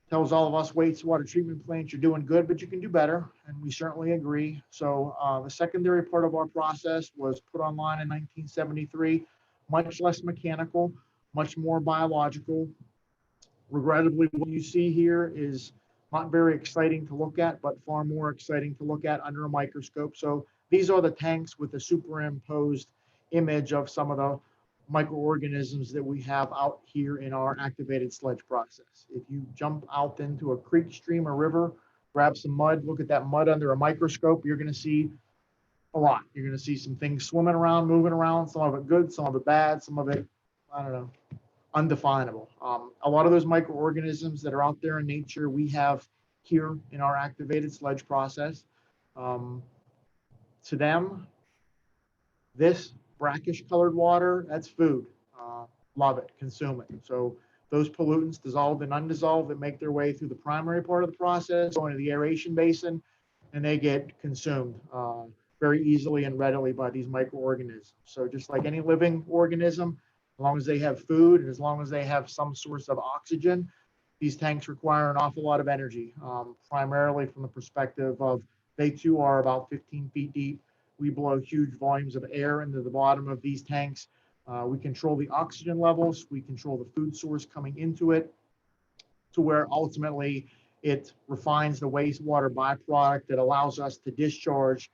B: tells all of us wastewater treatment plants, you're doing good, but you can do better. And we certainly agree. So the secondary part of our process was put online in 1973, much less mechanical, much more biological. Regrettably, what you see here is not very exciting to look at, but far more exciting to look at under a microscope. So these are the tanks with a superimposed image of some of the microorganisms that we have out here in our activated sludge process. If you jump out into a creek, stream, or river, grab some mud, look at that mud under a microscope, you're going to see a lot. You're going to see some things swimming around, moving around, some of it good, some of it bad, some of it, I don't know, undefinable. A lot of those microorganisms that are out there in nature, we have here in our activated sludge process. To them, this brackish colored water, that's food. Love it, consume it. So those pollutants, dissolved and undissolved, that make their way through the primary part of the process, go into the aeration basin, and they get consumed very easily and readily by these microorganisms. So just like any living organism, as long as they have food and as long as they have some source of oxygen, these tanks require an awful lot of energy, primarily from the perspective of they too are about 15 feet deep. We blow huge volumes of air into the bottom of these tanks. We control the oxygen levels. We control the food source coming into it to where ultimately it refines the wastewater byproduct that allows us to discharge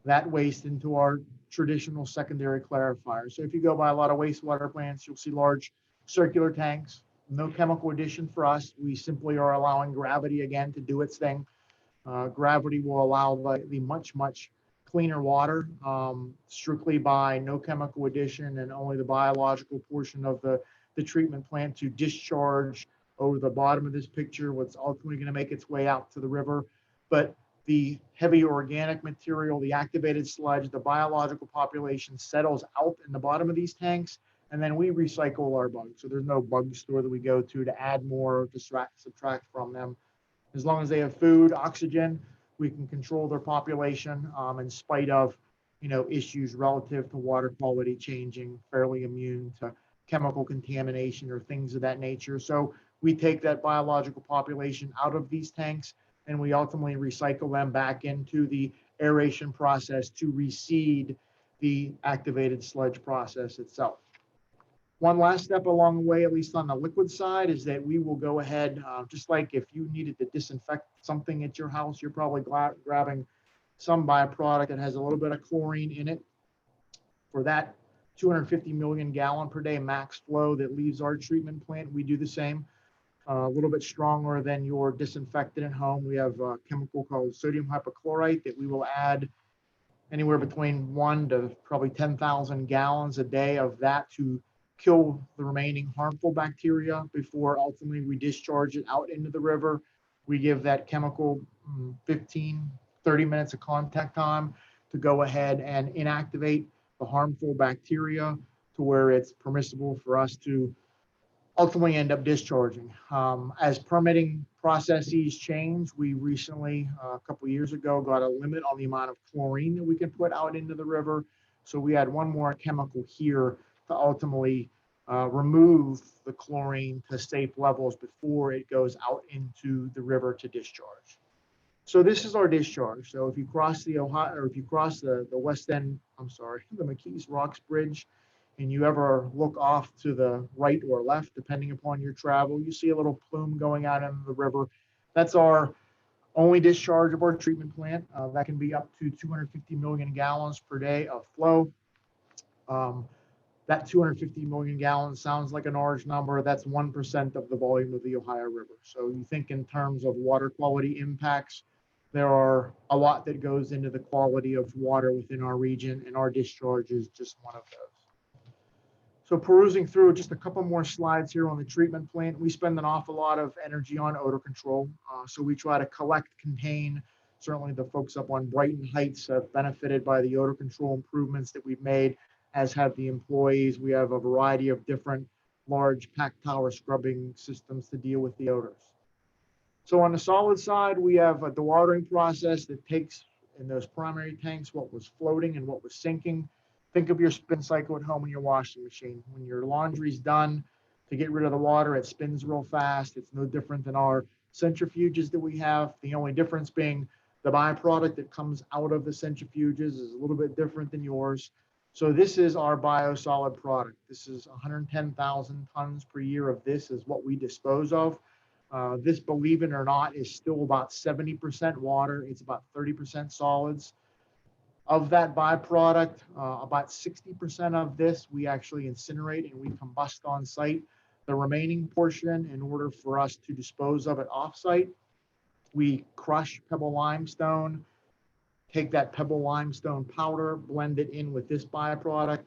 B: that waste into our traditional secondary clarifier. So if you go by a lot of wastewater plants, you'll see large circular tanks, no chemical addition for us. We simply are allowing gravity again to do its thing. Gravity will allow the much cleaner water, strictly by no chemical addition and only the biological portion of the treatment plant to discharge over the bottom of this picture, what's ultimately going to make its way out to the river. But the heavy organic material, the activated sludge, the biological population settles out in the bottom of these tanks, and then we recycle our bugs. So there's no bug store that we go to add more or subtract from them. As long as they have food, oxygen, we can control their population in spite of, issues relative to water quality changing, fairly immune to chemical contamination or things of that nature. So we take that biological population out of these tanks and we ultimately recycle them back into the aeration process to reseed the activated sludge process itself. One last step along the way, at least on the liquid side, is that we will go ahead, just like if you needed to disinfect something at your house, you're probably grabbing some byproduct that has a little bit of chlorine in it. For that 250 million gallon per day max flow that leaves our treatment plant, we do the same. A little bit stronger than your disinfectant at home. We have a chemical called sodium hypochlorite that we will add anywhere between 1 to probably 10,000 gallons a day of that to kill the remaining harmful bacteria before ultimately we discharge it out into the river. We give that chemical 15, 30 minutes of contact time to go ahead and inactivate the harmful bacteria to where it's permissible for us to ultimately end up discharging. As permitting processes change, we recently, a couple of years ago, got a limit on the amount of chlorine that we can put out into the river. So we had one more chemical here to ultimately remove the chlorine to safe levels before it goes out into the river to discharge. So this is our discharge. So if you cross the Ohio, or if you cross the West End, the McKees Rocks Bridge, and you ever look off to the right or left, depending upon your travel, you see a little plume going out into the river. That's our only discharge of our treatment plant. That can be up to 250 million gallons per day of flow. That 250 million gallons sounds like a large number. That's 1% of the volume of the Ohio River. So you think in terms of water quality impacts, there are a lot that goes into the quality of water within our region, and our discharge is just one of those. So perusing through just a couple more slides here on the treatment plant, we spend an awful lot of energy on odor control. So we try to collect, contain. Certainly the folks up on Brighton Heights have benefited by the odor control improvements that we've made, as have the employees. We have a variety of different large pack tower scrubbing systems to deal with the odors. So on the solid side, we have a dewatering process that takes in those primary tanks what was floating and what was sinking. Think of your spin cycle at home in your washing machine. When your laundry's done, to get rid of the water, it spins real fast. It's no different than our centrifuges that we have. The only difference being the byproduct that comes out of the centrifuges is a little bit different than yours. So this is our biosolid product. This is 110,000 tons per year of this is what we dispose of. This, believe it or not, is still about 70% water. It's about 30% solids. Of that byproduct, about 60% of this we actually incinerate and we combust on site. The remaining portion, in order for us to dispose of it off-site, we crush pebble limestone, take that pebble limestone powder, blend it in with this byproduct.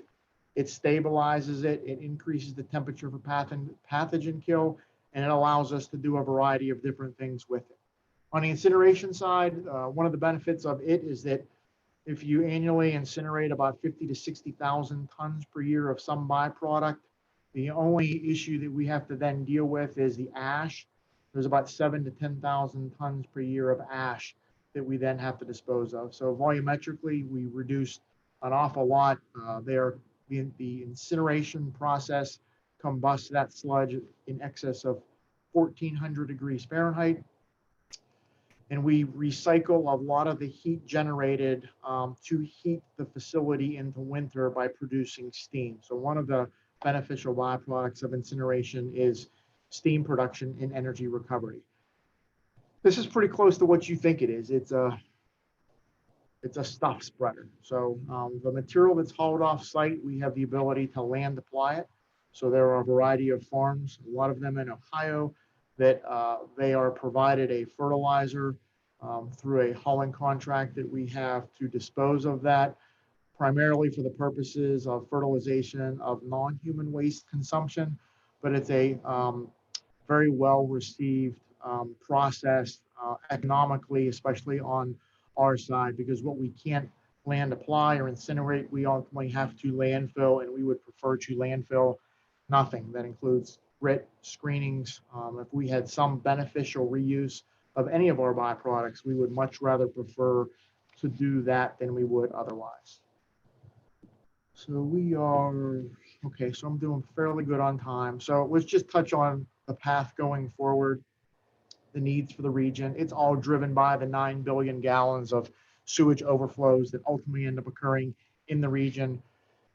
B: It stabilizes it, it increases the temperature for pathogen kill, and it allows us to do a variety of different things with it. On the incineration side, one of the benefits of it is that if you annually incinerate about 50 to 60,000 tons per year of some byproduct, the only issue that we have to then deal with is the ash. There's about 7 to 10,000 tons per year of ash that we then have to dispose of. So volumetrically, we reduced an awful lot there. The incineration process combusts that sludge in excess of 1,400 degrees Fahrenheit. And we recycle a lot of the heat generated to heat the facility into winter by producing steam. So one of the beneficial byproducts of incineration is steam production in energy recovery. This is pretty close to what you think it is. It's a stuff spreader. So the material that's hauled off site, we have the ability to land apply it. So there are a variety of farms, a lot of them in Ohio, that they are provided a fertilizer through a hauling contract that we have to dispose of that, primarily for the purposes of fertilization of non-human waste consumption, but it's a very well received process economically, especially on our side, because what we can't land apply or incinerate, we ultimately have to landfill, and we would prefer to landfill nothing. That includes grit screenings. If we had some beneficial reuse of any of our byproducts, we would much rather prefer to do that than we would otherwise. So we are, okay, so I'm doing fairly good on time. So let's just touch on the path going forward, the needs for the region. It's all driven by the 9 billion gallons of sewage overflows that ultimately end up occurring in the region.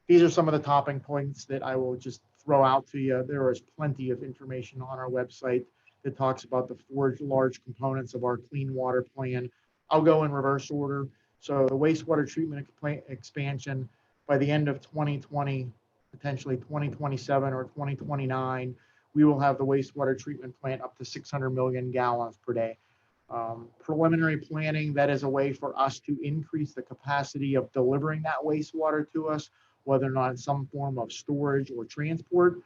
B: These are some of the topping points that I will just throw out to you. There is plenty of information on our website that talks about the four large components of our clean water plan. I'll go in reverse order. So the wastewater treatment expansion by the end of 2020, potentially 2027 or 2029, we will have the wastewater treatment plant up to 600 million gallons per day. Preliminary planning, that is a way for us to increase the capacity of delivering that wastewater to us, whether or not it's some form of storage or transport.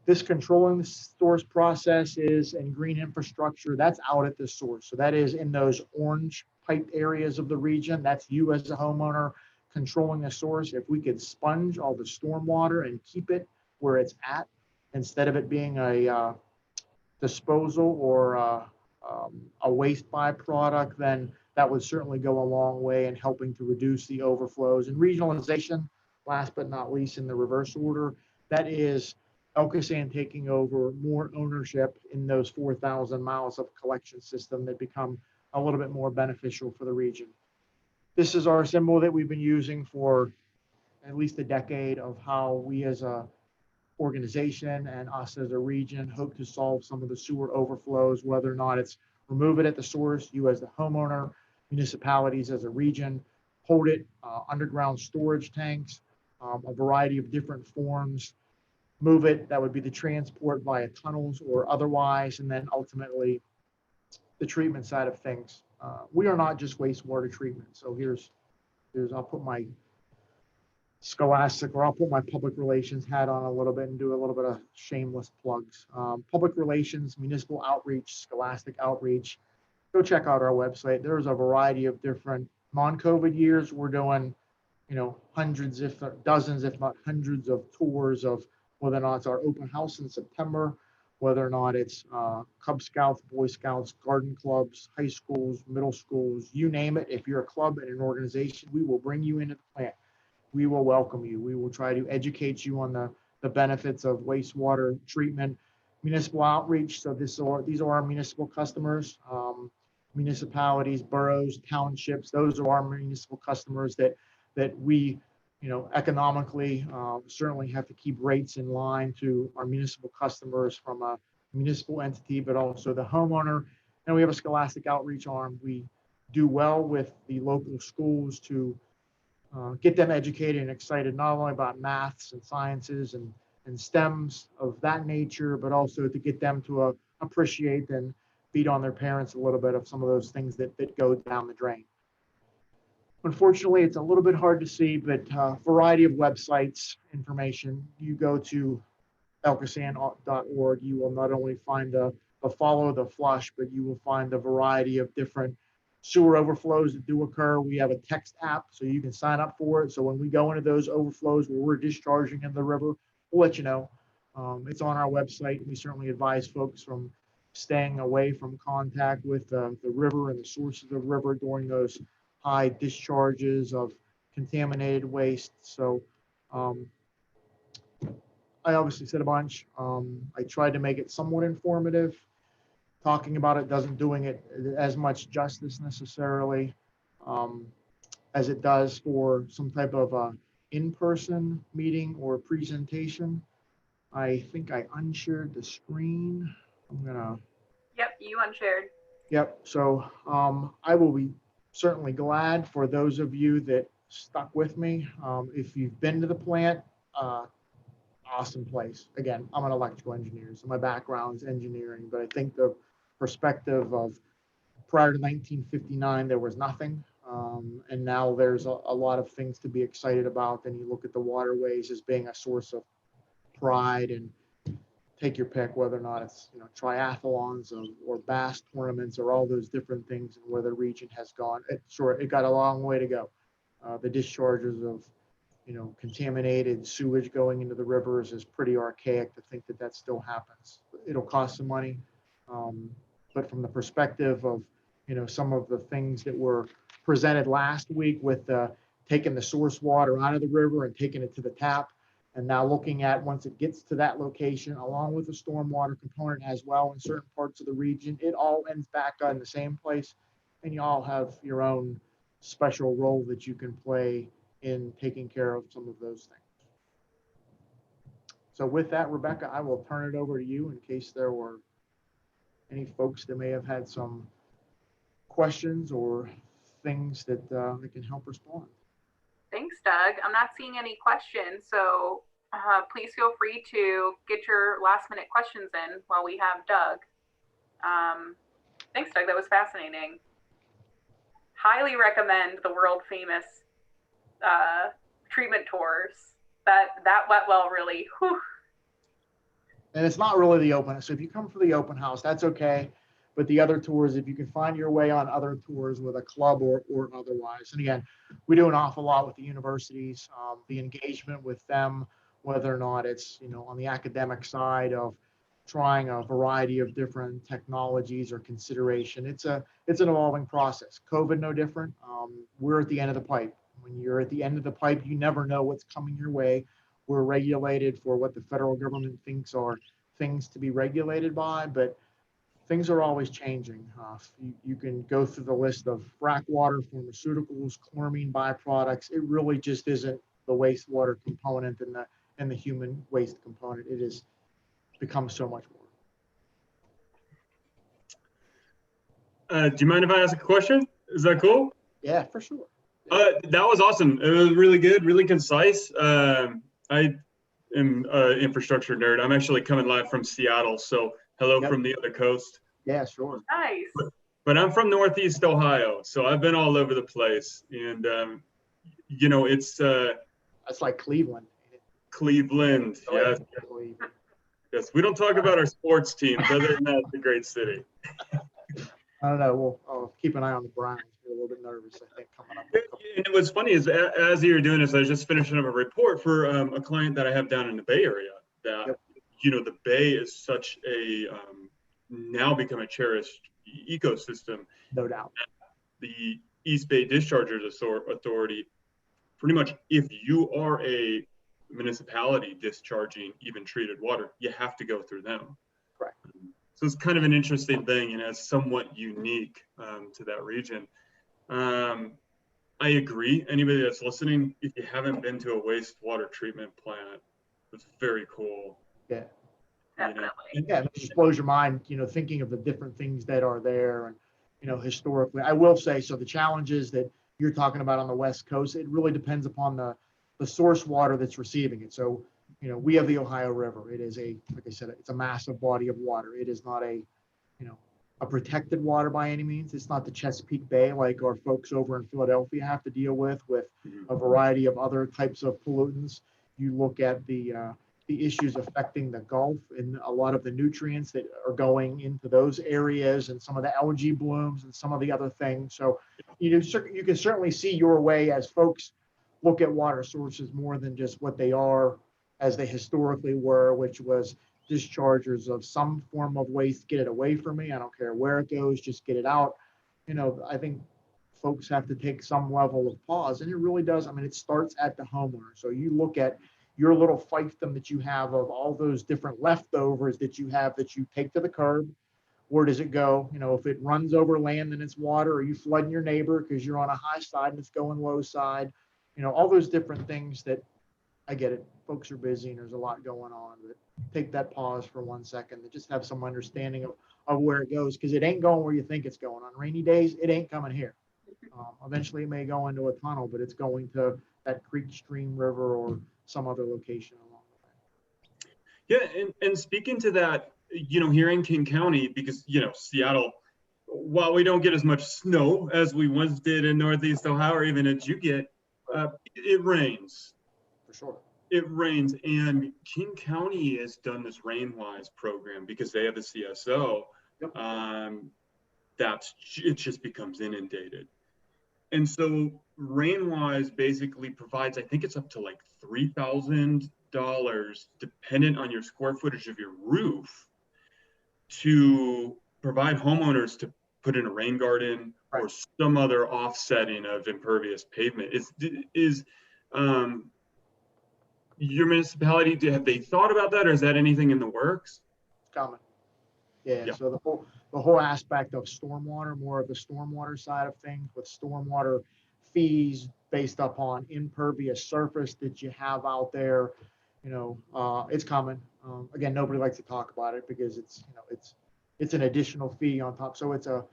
B: This controlling the source process is and green infrastructure, that's out at the source. So that is in those orange pipe areas of the region. That's you as a homeowner controlling the source. If we could sponge all the stormwater and keep it where it's at, instead of it being a disposal or a waste byproduct, then that would certainly go a long way in helping to reduce the overflows. And regionalization, last but not least, in the reverse order, that is Elkasan taking over more ownership in those 4,000 miles of collection system that become a little bit more beneficial for the region. This is our symbol that we've been using for at least a decade of how we as a organization and us as a region hope to solve some of the sewer overflows, whether or not it's remove it at the source, you as the homeowner, municipalities as a region, hold it, underground storage tanks, a variety of different forms, move it, that would be the transport via tunnels or otherwise, and then ultimately the treatment side of things. We are not just wastewater treatment. So here's I'll put my scholastic, or I'll put my public relations hat on a little bit and do a little bit of shameless plugs. Public relations, municipal outreach, scholastic outreach. Go check out our website. There's a variety of different non-COVID years. We're doing, hundreds, if not dozens, if not hundreds of tours of whether or not it's our open house in September, whether or not it's Cub Scouts, Boy Scouts, garden clubs, high schools, middle schools, you name it. If you're a club and an organization, we will bring you into the plant. We will welcome you. We will try to educate you on the benefits of wastewater treatment, municipal outreach. So these are our municipal customers, municipalities, boroughs, townships. Those are our municipal customers that we, economically certainly have to keep rates in line to our municipal customers from a municipal entity, but also the homeowner. And we have a scholastic outreach arm. We do well with the local schools to get them educated and excited not only about maths and sciences and STEMs of that nature, but also to get them to appreciate and beat on their parents a little bit of some of those things that go down the drain. Unfortunately, it's a little bit hard to see, but variety of websites, information. You go to elkasan.org, you will not only find the follow the flush, but you will find a variety of different sewer overflows that do occur. We have a text app, so you can sign up for it. So when we go into those overflows where we're discharging in the river, we'll let you know. It's on our website. We certainly advise folks from staying away from contact with the river and the sources of the river during those high discharges of contaminated waste. So I obviously said a bunch. I tried to make it somewhat informative. Talking about it doesn't doing it as much justice necessarily as it does for some type of in-person meeting or presentation. I think I unshared the screen. I'm gonna.
A: Yep, you unshared.
B: Yep. So I will be certainly glad for those of you that stuck with me. If you've been to the plant, awesome place. Again, I'm an electrical engineer, so my background's engineering, but I think the perspective of prior to 1959, there was nothing. And now there's a lot of things to be excited about. And you look at the waterways as being a source of pride, and take your pick, whether or not it's triathlons or bass tournaments or all those different things, and where the region has gone. It got a long way to go. The discharges of contaminated sewage going into the rivers is pretty archaic to think that still happens. It'll cost some money. But from the perspective of, some of the things that were presented last week with taking the source water out of the river and taking it to the tap, and now looking at once it gets to that location, along with the stormwater component as well in certain parts of the region, it all ends back on the same place. And you all have your own special role that you can play in taking care of some of those things. So with that, Rebecca, I will turn it over to you in case there were any folks that may have had some questions or things that can help respond.
A: Thanks, Doug. I'm not seeing any questions, so please feel free to get your last minute questions in while we have Doug. Thanks, Doug. That was fascinating. Highly recommend the world famous treatment tours. That wet well really, whew.
B: And it's not really the open. So if you come for the open house, that's okay. But the other tours, if you can find your way on other tours with a club or otherwise. And again, we do an awful lot with the universities, the engagement with them, whether or not it's, on the academic side of trying a variety of different technologies or consideration. It's an evolving process. COVID, no different. We're at the end of the pipe. When you're at the end of the pipe, you never know what's coming your way. We're regulated for what the federal government thinks are things to be regulated by, but things are always changing. You can go through the list of frack water, pharmaceuticals, chloramine byproducts. It really just isn't the wastewater component and the human waste component. It has become so much
C: more. Do you mind if I ask a question? Is that cool?
B: Yeah, for sure.
C: That was awesome. It was really good, really concise. I am an infrastructure nerd. I'm actually coming live from Seattle, so hello from the other coast.
B: Yeah, sure.
A: Nice.
C: But I'm from Northeast Ohio, so I've been all over the place, and it's
B: that's like Cleveland.
C: Cleveland, yes. Yes, we don't talk about our sports teams. Other than that, it's a great city.
B: I don't know. I'll keep an eye on the Browns. We're a little bit nervous, I think, coming up.
C: And what's funny is, as you were doing this, I was just finishing up a report for a client that I have down in the Bay Area. That the Bay is such a now become a cherished ecosystem.
B: No doubt.
C: The East Bay Dischargers Authority, pretty much, if you are a municipality discharging even treated water, you have to go through them.
B: Correct.
C: So it's kind of an interesting thing, and it's somewhat unique to that region. I agree. Anybody that's listening, if you haven't been to a wastewater treatment plant, it's very cool.
B: Yeah.
A: Definitely.
B: Yeah, it just blows your mind, thinking of the different things that are there and, historically. I will say, so the challenges that you're talking about on the West Coast, it really depends upon the source water that's receiving it. So, we have the Ohio River. It is like I said, it's a massive body of water. It is not a protected water by any means. It's not the Chesapeake Bay like our folks over in Philadelphia have to deal with a variety of other types of pollutants. You look at the issues affecting the Gulf and a lot of the nutrients that are going into those areas and some of the algae blooms and some of the other things. So you can certainly see your way as folks look at water sources more than just what they are as they historically were, which was dischargers of some form of waste. Get it away from me. I don't care where it goes, just get it out. I think folks have to take some level of pause, and it really does. I mean, it starts at the homeowner. So you look at your little fiefdom that you have of all those different leftovers that you have that you take to the curb. Where does it go? If it runs over land and it's water, or you flooding your neighbor because you're on a high side and it's going low side, all those different things that I get it. Folks are busy and there's a lot going on, but take that pause for 1 second and just have some understanding of where it goes, because it ain't going where you think it's going. On rainy days, it ain't coming here. Eventually it may go into a tunnel, but it's going to that creek, stream, river, or some other location along the
C: way. Yeah, and speaking to that, here in King County, because, Seattle, while we don't get as much snow as we once did in Northeast Ohio, or even as you get, it rains.
B: For sure.
C: It rains, and King County has done this RainWise program because they have a CSO. Yep. It just becomes inundated. And so RainWise basically provides, I think it's up to like $3,000, dependent on your square footage of your roof, to provide homeowners to put in a rain garden or some other offsetting of impervious pavement. Is your municipality, have they thought about that, or is that anything in the works?
B: It's coming. Yeah. So the whole aspect of stormwater, more of the stormwater side of things, with stormwater fees based upon impervious surface that you have out there, it's coming. Again, nobody likes to talk about it because it's an additional fee on top. So it's a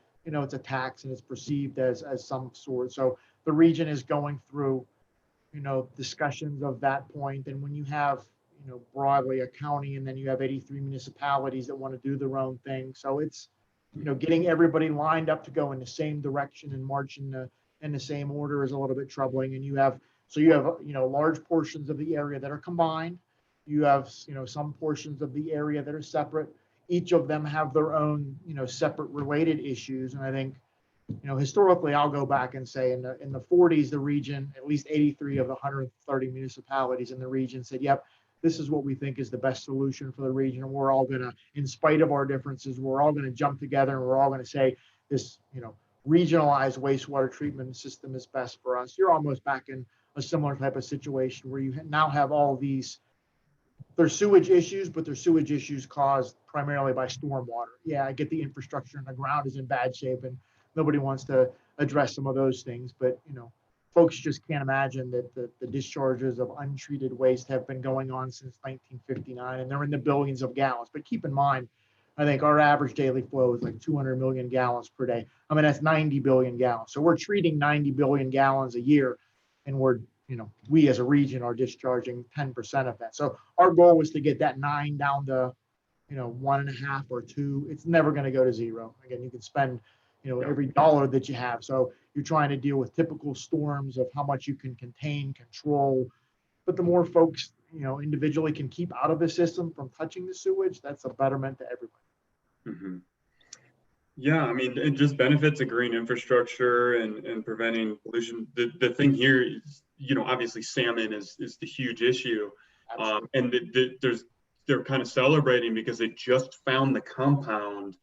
B: tax, and it's perceived as some sort. So the region is going through, discussions of that point. And when you have, broadly a county, and then you have 83 municipalities that want to do their own thing. So it's, getting everybody lined up to go in the same direction and march in the same order is a little bit troubling. And you have large portions of the area that are combined. You have, some portions of the area that are separate. Each of them have their own, separate related issues. And I think, historically, I'll go back and say in the 40s, the region, at least 83 of the 130 municipalities in the region said, yep, this is what we think is the best solution for the region. And we're all going to, in spite of our differences, we're all going to jump together, and we're all going to say this, regionalized wastewater treatment system is best for us. You're almost back in a similar type of situation where you now have all these, there's sewage issues, but there's sewage issues caused primarily by stormwater. Yeah, I get the infrastructure in the ground is in bad shape, and nobody wants to address some of those things, but folks just can't imagine that the discharges of untreated waste have been going on since 1959, and they're in the billions of gallons. But keep in mind, I think our average daily flow is like 200 million gallons per day. I mean, that's 90 billion gallons. So we're treating 90 billion gallons a year, and we as a region are discharging 10% of that. So our goal was to get that 9 down to, 1.5 or 2. It's never going to go to zero. Again, you can spend every dollar that you have. So you're trying to deal with typical storms of how much you can contain, control. But the more folks, individually can keep out of the system from touching the sewage, that's a betterment to everybody.
C: Mm-hmm. Yeah, I mean, it just benefits a green infrastructure and preventing pollution. The thing here is, obviously salmon is the huge issue. And they're kind of celebrating because they just found the compound.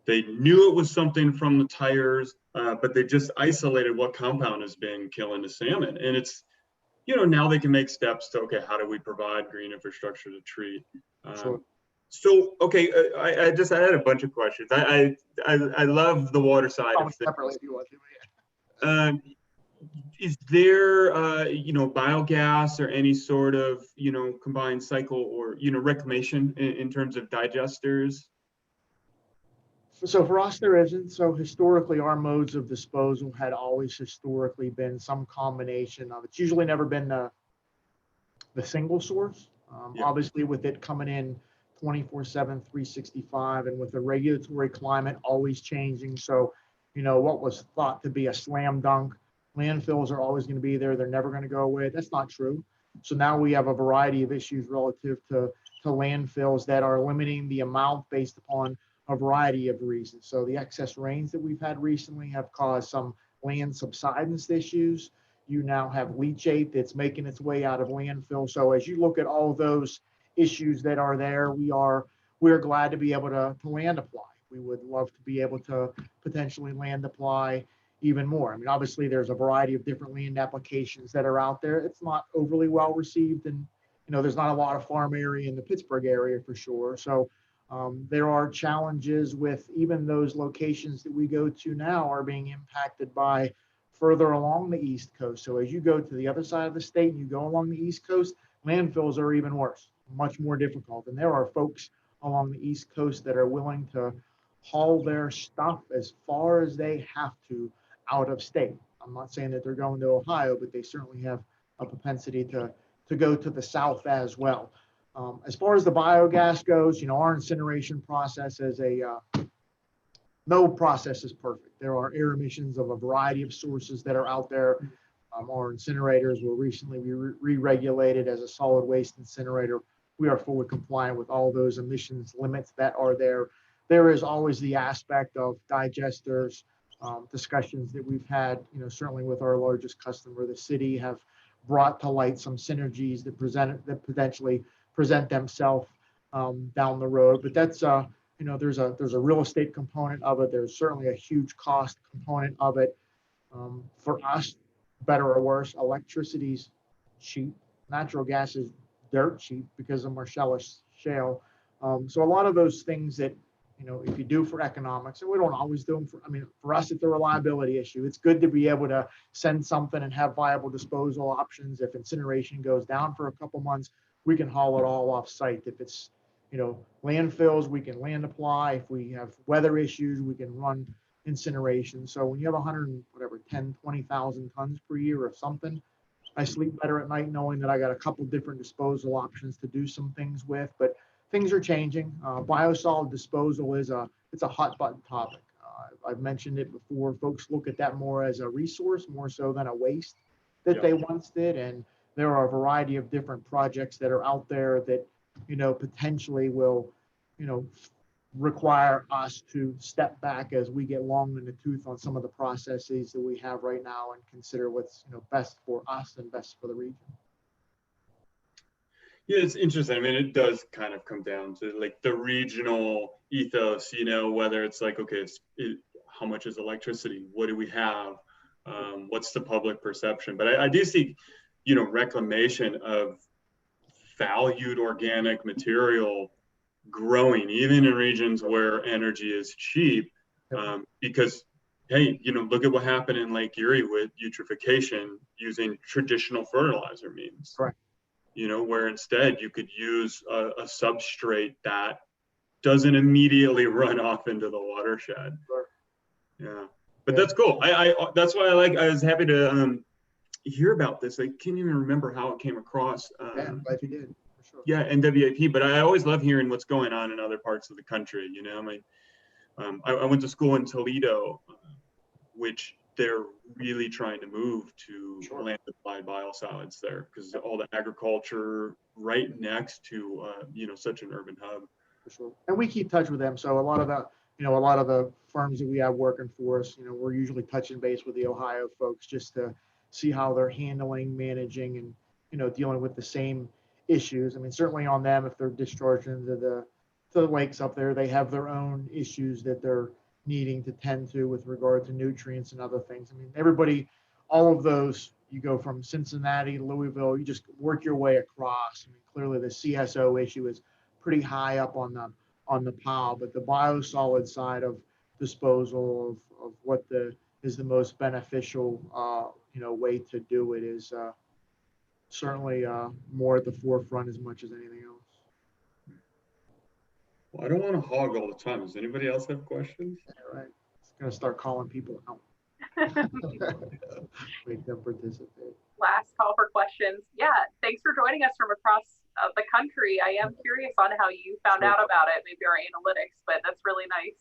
C: They knew it was something from the tires, but they just isolated what compound has been killing the salmon. And it's, now they can make steps to, okay, how do we provide green infrastructure to treat?
B: Sure.
C: So, okay, I had a bunch of questions. I love the water side of things.
B: Separately if you want to,
C: Is there, biogas or any sort of, combined cycle or, reclamation in terms of digesters?
B: So for us, there isn't. So historically, our modes of disposal had always historically been some combination of, it's usually never been the single source. Obviously, with it coming in 24/7, 365, and with the regulatory climate always changing. So, what was thought to be a slam dunk, landfills are always going to be there. They're never going to go away. That's not true. So now we have a variety of issues relative to landfills that are limiting the amount based upon a variety of reasons. So the excess rains that we've had recently have caused some land subsidence issues. You now have leachate that's making its way out of landfill. So as you look at all those issues that are there, we're glad to be able to land apply. We would love to be able to potentially land apply even more. I mean, obviously there's a variety of different land applications that are out there. It's not overly well received, and there's not a lot of farm area in the Pittsburgh area for sure. So there are challenges with even those locations that we go to now are being impacted by further along the East Coast. So as you go to the other side of the state and you go along the East Coast, landfills are even worse, much more difficult. And there are folks along the East Coast that are willing to haul their stuff as far as they have to out of state. I'm not saying that they're going to Ohio, but they certainly have a propensity to go to the South as well. As far as the biogas goes, our incineration process is no process is perfect. There are air emissions of a variety of sources that are out there. Our incinerators were recently re-regulated as a solid waste incinerator. We are fully compliant with all those emissions limits that are there. There is always the aspect of digesters, discussions that we've had, certainly with our largest customer, the city, have brought to light some synergies that potentially present themselves down the road. But that's you know, there's a real estate component of it. There's certainly a huge cost component of it. For us, better or worse, electricity's cheap. Natural gas is dirt cheap because of Marcellus shale. So a lot of those things that, you know, if you do for economics, and we don't always do them for, I mean, for us, it's a reliability issue. It's good to be able to send something and have viable disposal options. If incineration goes down for a couple months, we can haul it all off site. If it's, you know, landfills, we can land apply. If we have weather issues, we can run incineration. So when you have 100, whatever, 10, 20,000 tons per year of something, I sleep better at night knowing that I got a couple different disposal options to do some things with. But things are changing. Biosolid disposal it's a hot button topic. I've mentioned it before. Folks look at that more as a resource, more so than a waste that they once did. And there are a variety of different projects that are out there that, you know, potentially will, you know, require us to step back as we get long in the tooth on some of the processes that we have right now and consider what's, you know, best for us and best for the region.
C: Yeah, it's interesting. I mean, it does kind of come down to like the regional ethos, you know, whether it's like, okay, how much is electricity? What do we have? What's the public perception? But I do see, you know, reclamation of valued organic material growing, even in regions where energy is cheap, because, hey, you know, look at what happened in Lake Erie with eutrophication using traditional fertilizer means.
B: Correct.
C: You know, where instead you could use a substrate that doesn't immediately run off into the watershed.
B: Sure.
C: Yeah, but that's cool. That's why I was happy to hear about this. I can't even remember how it came across.
B: Yeah, I'm glad you did. For sure.
C: Yeah, NWAP, but I always love hearing what's going on in other parts of the country. You know, I mean, I went to school in Toledo, which they're really trying to move to land applied biosolids there because all the agriculture right next to you know, such an urban hub.
B: For sure. And we keep touch with them. So a lot of the, you know, a lot of the firms that we have working for us, you know, we're usually touching base with the Ohio folks just to see how they're handling, managing, and, you know, dealing with the same issues. I mean, certainly on them, if they're discharged into the lakes up there, they have their own issues that they're needing to tend to with regard to nutrients and other things. I mean, everybody, all of those, you go from Cincinnati to Louisville, you just work your way across. I mean, clearly the CSO issue is pretty high up on the pile, but the biosolid side of disposal of what is the most beneficial, you know, way to do it is certainly more at the forefront as much as anything else.
C: Well, I don't want to hog all the time. Does anybody else have questions?
B: Yeah, right. It's going to start calling people out. Make them participate.
A: Last call for questions. Yeah, thanks for joining us from across the country. I am curious on how you found out about it, maybe our analytics, but that's really nice.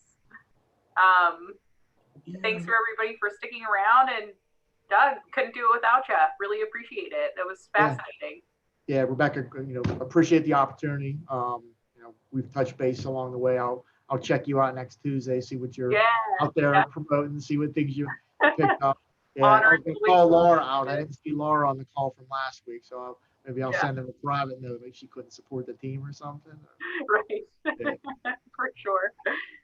A: Thanks for everybody for sticking around, and Doug, couldn't do it without you. Really appreciate it. It was fascinating.
B: Yeah, Rebecca, you know, appreciate the opportunity. You know, we've touched base along the way. I'll check you out next Tuesday, see what you're out there promoting, see what things you picked up. Yeah, I'll call Laura out. I didn't see Laura on the call from last week, so maybe I'll send her a private note. Maybe she couldn't support the team or something.
A: Right.
B: Yeah.
A: For sure.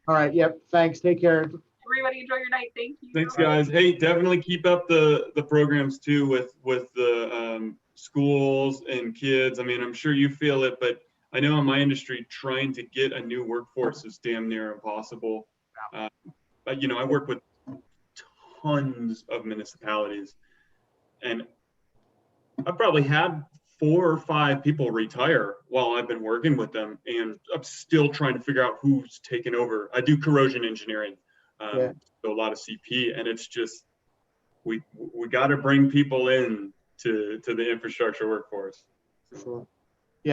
B: All right. Yep. Thanks. Take care.
A: Everybody enjoy your night. Thank you.
C: Thanks, guys. Hey, definitely keep up the programs too with the schools and kids. I mean, I'm sure you feel it, but I know in my industry, trying to get a new workforce is damn near impossible. But, you know, I work with tons of municipalities, and I've probably had 4 or 5 people retire while I've been working with them, and I'm still trying to figure out who's taken over. I do corrosion engineering, so a lot of CP, and it's just we got to bring people in to the infrastructure workforce.
B: Sure.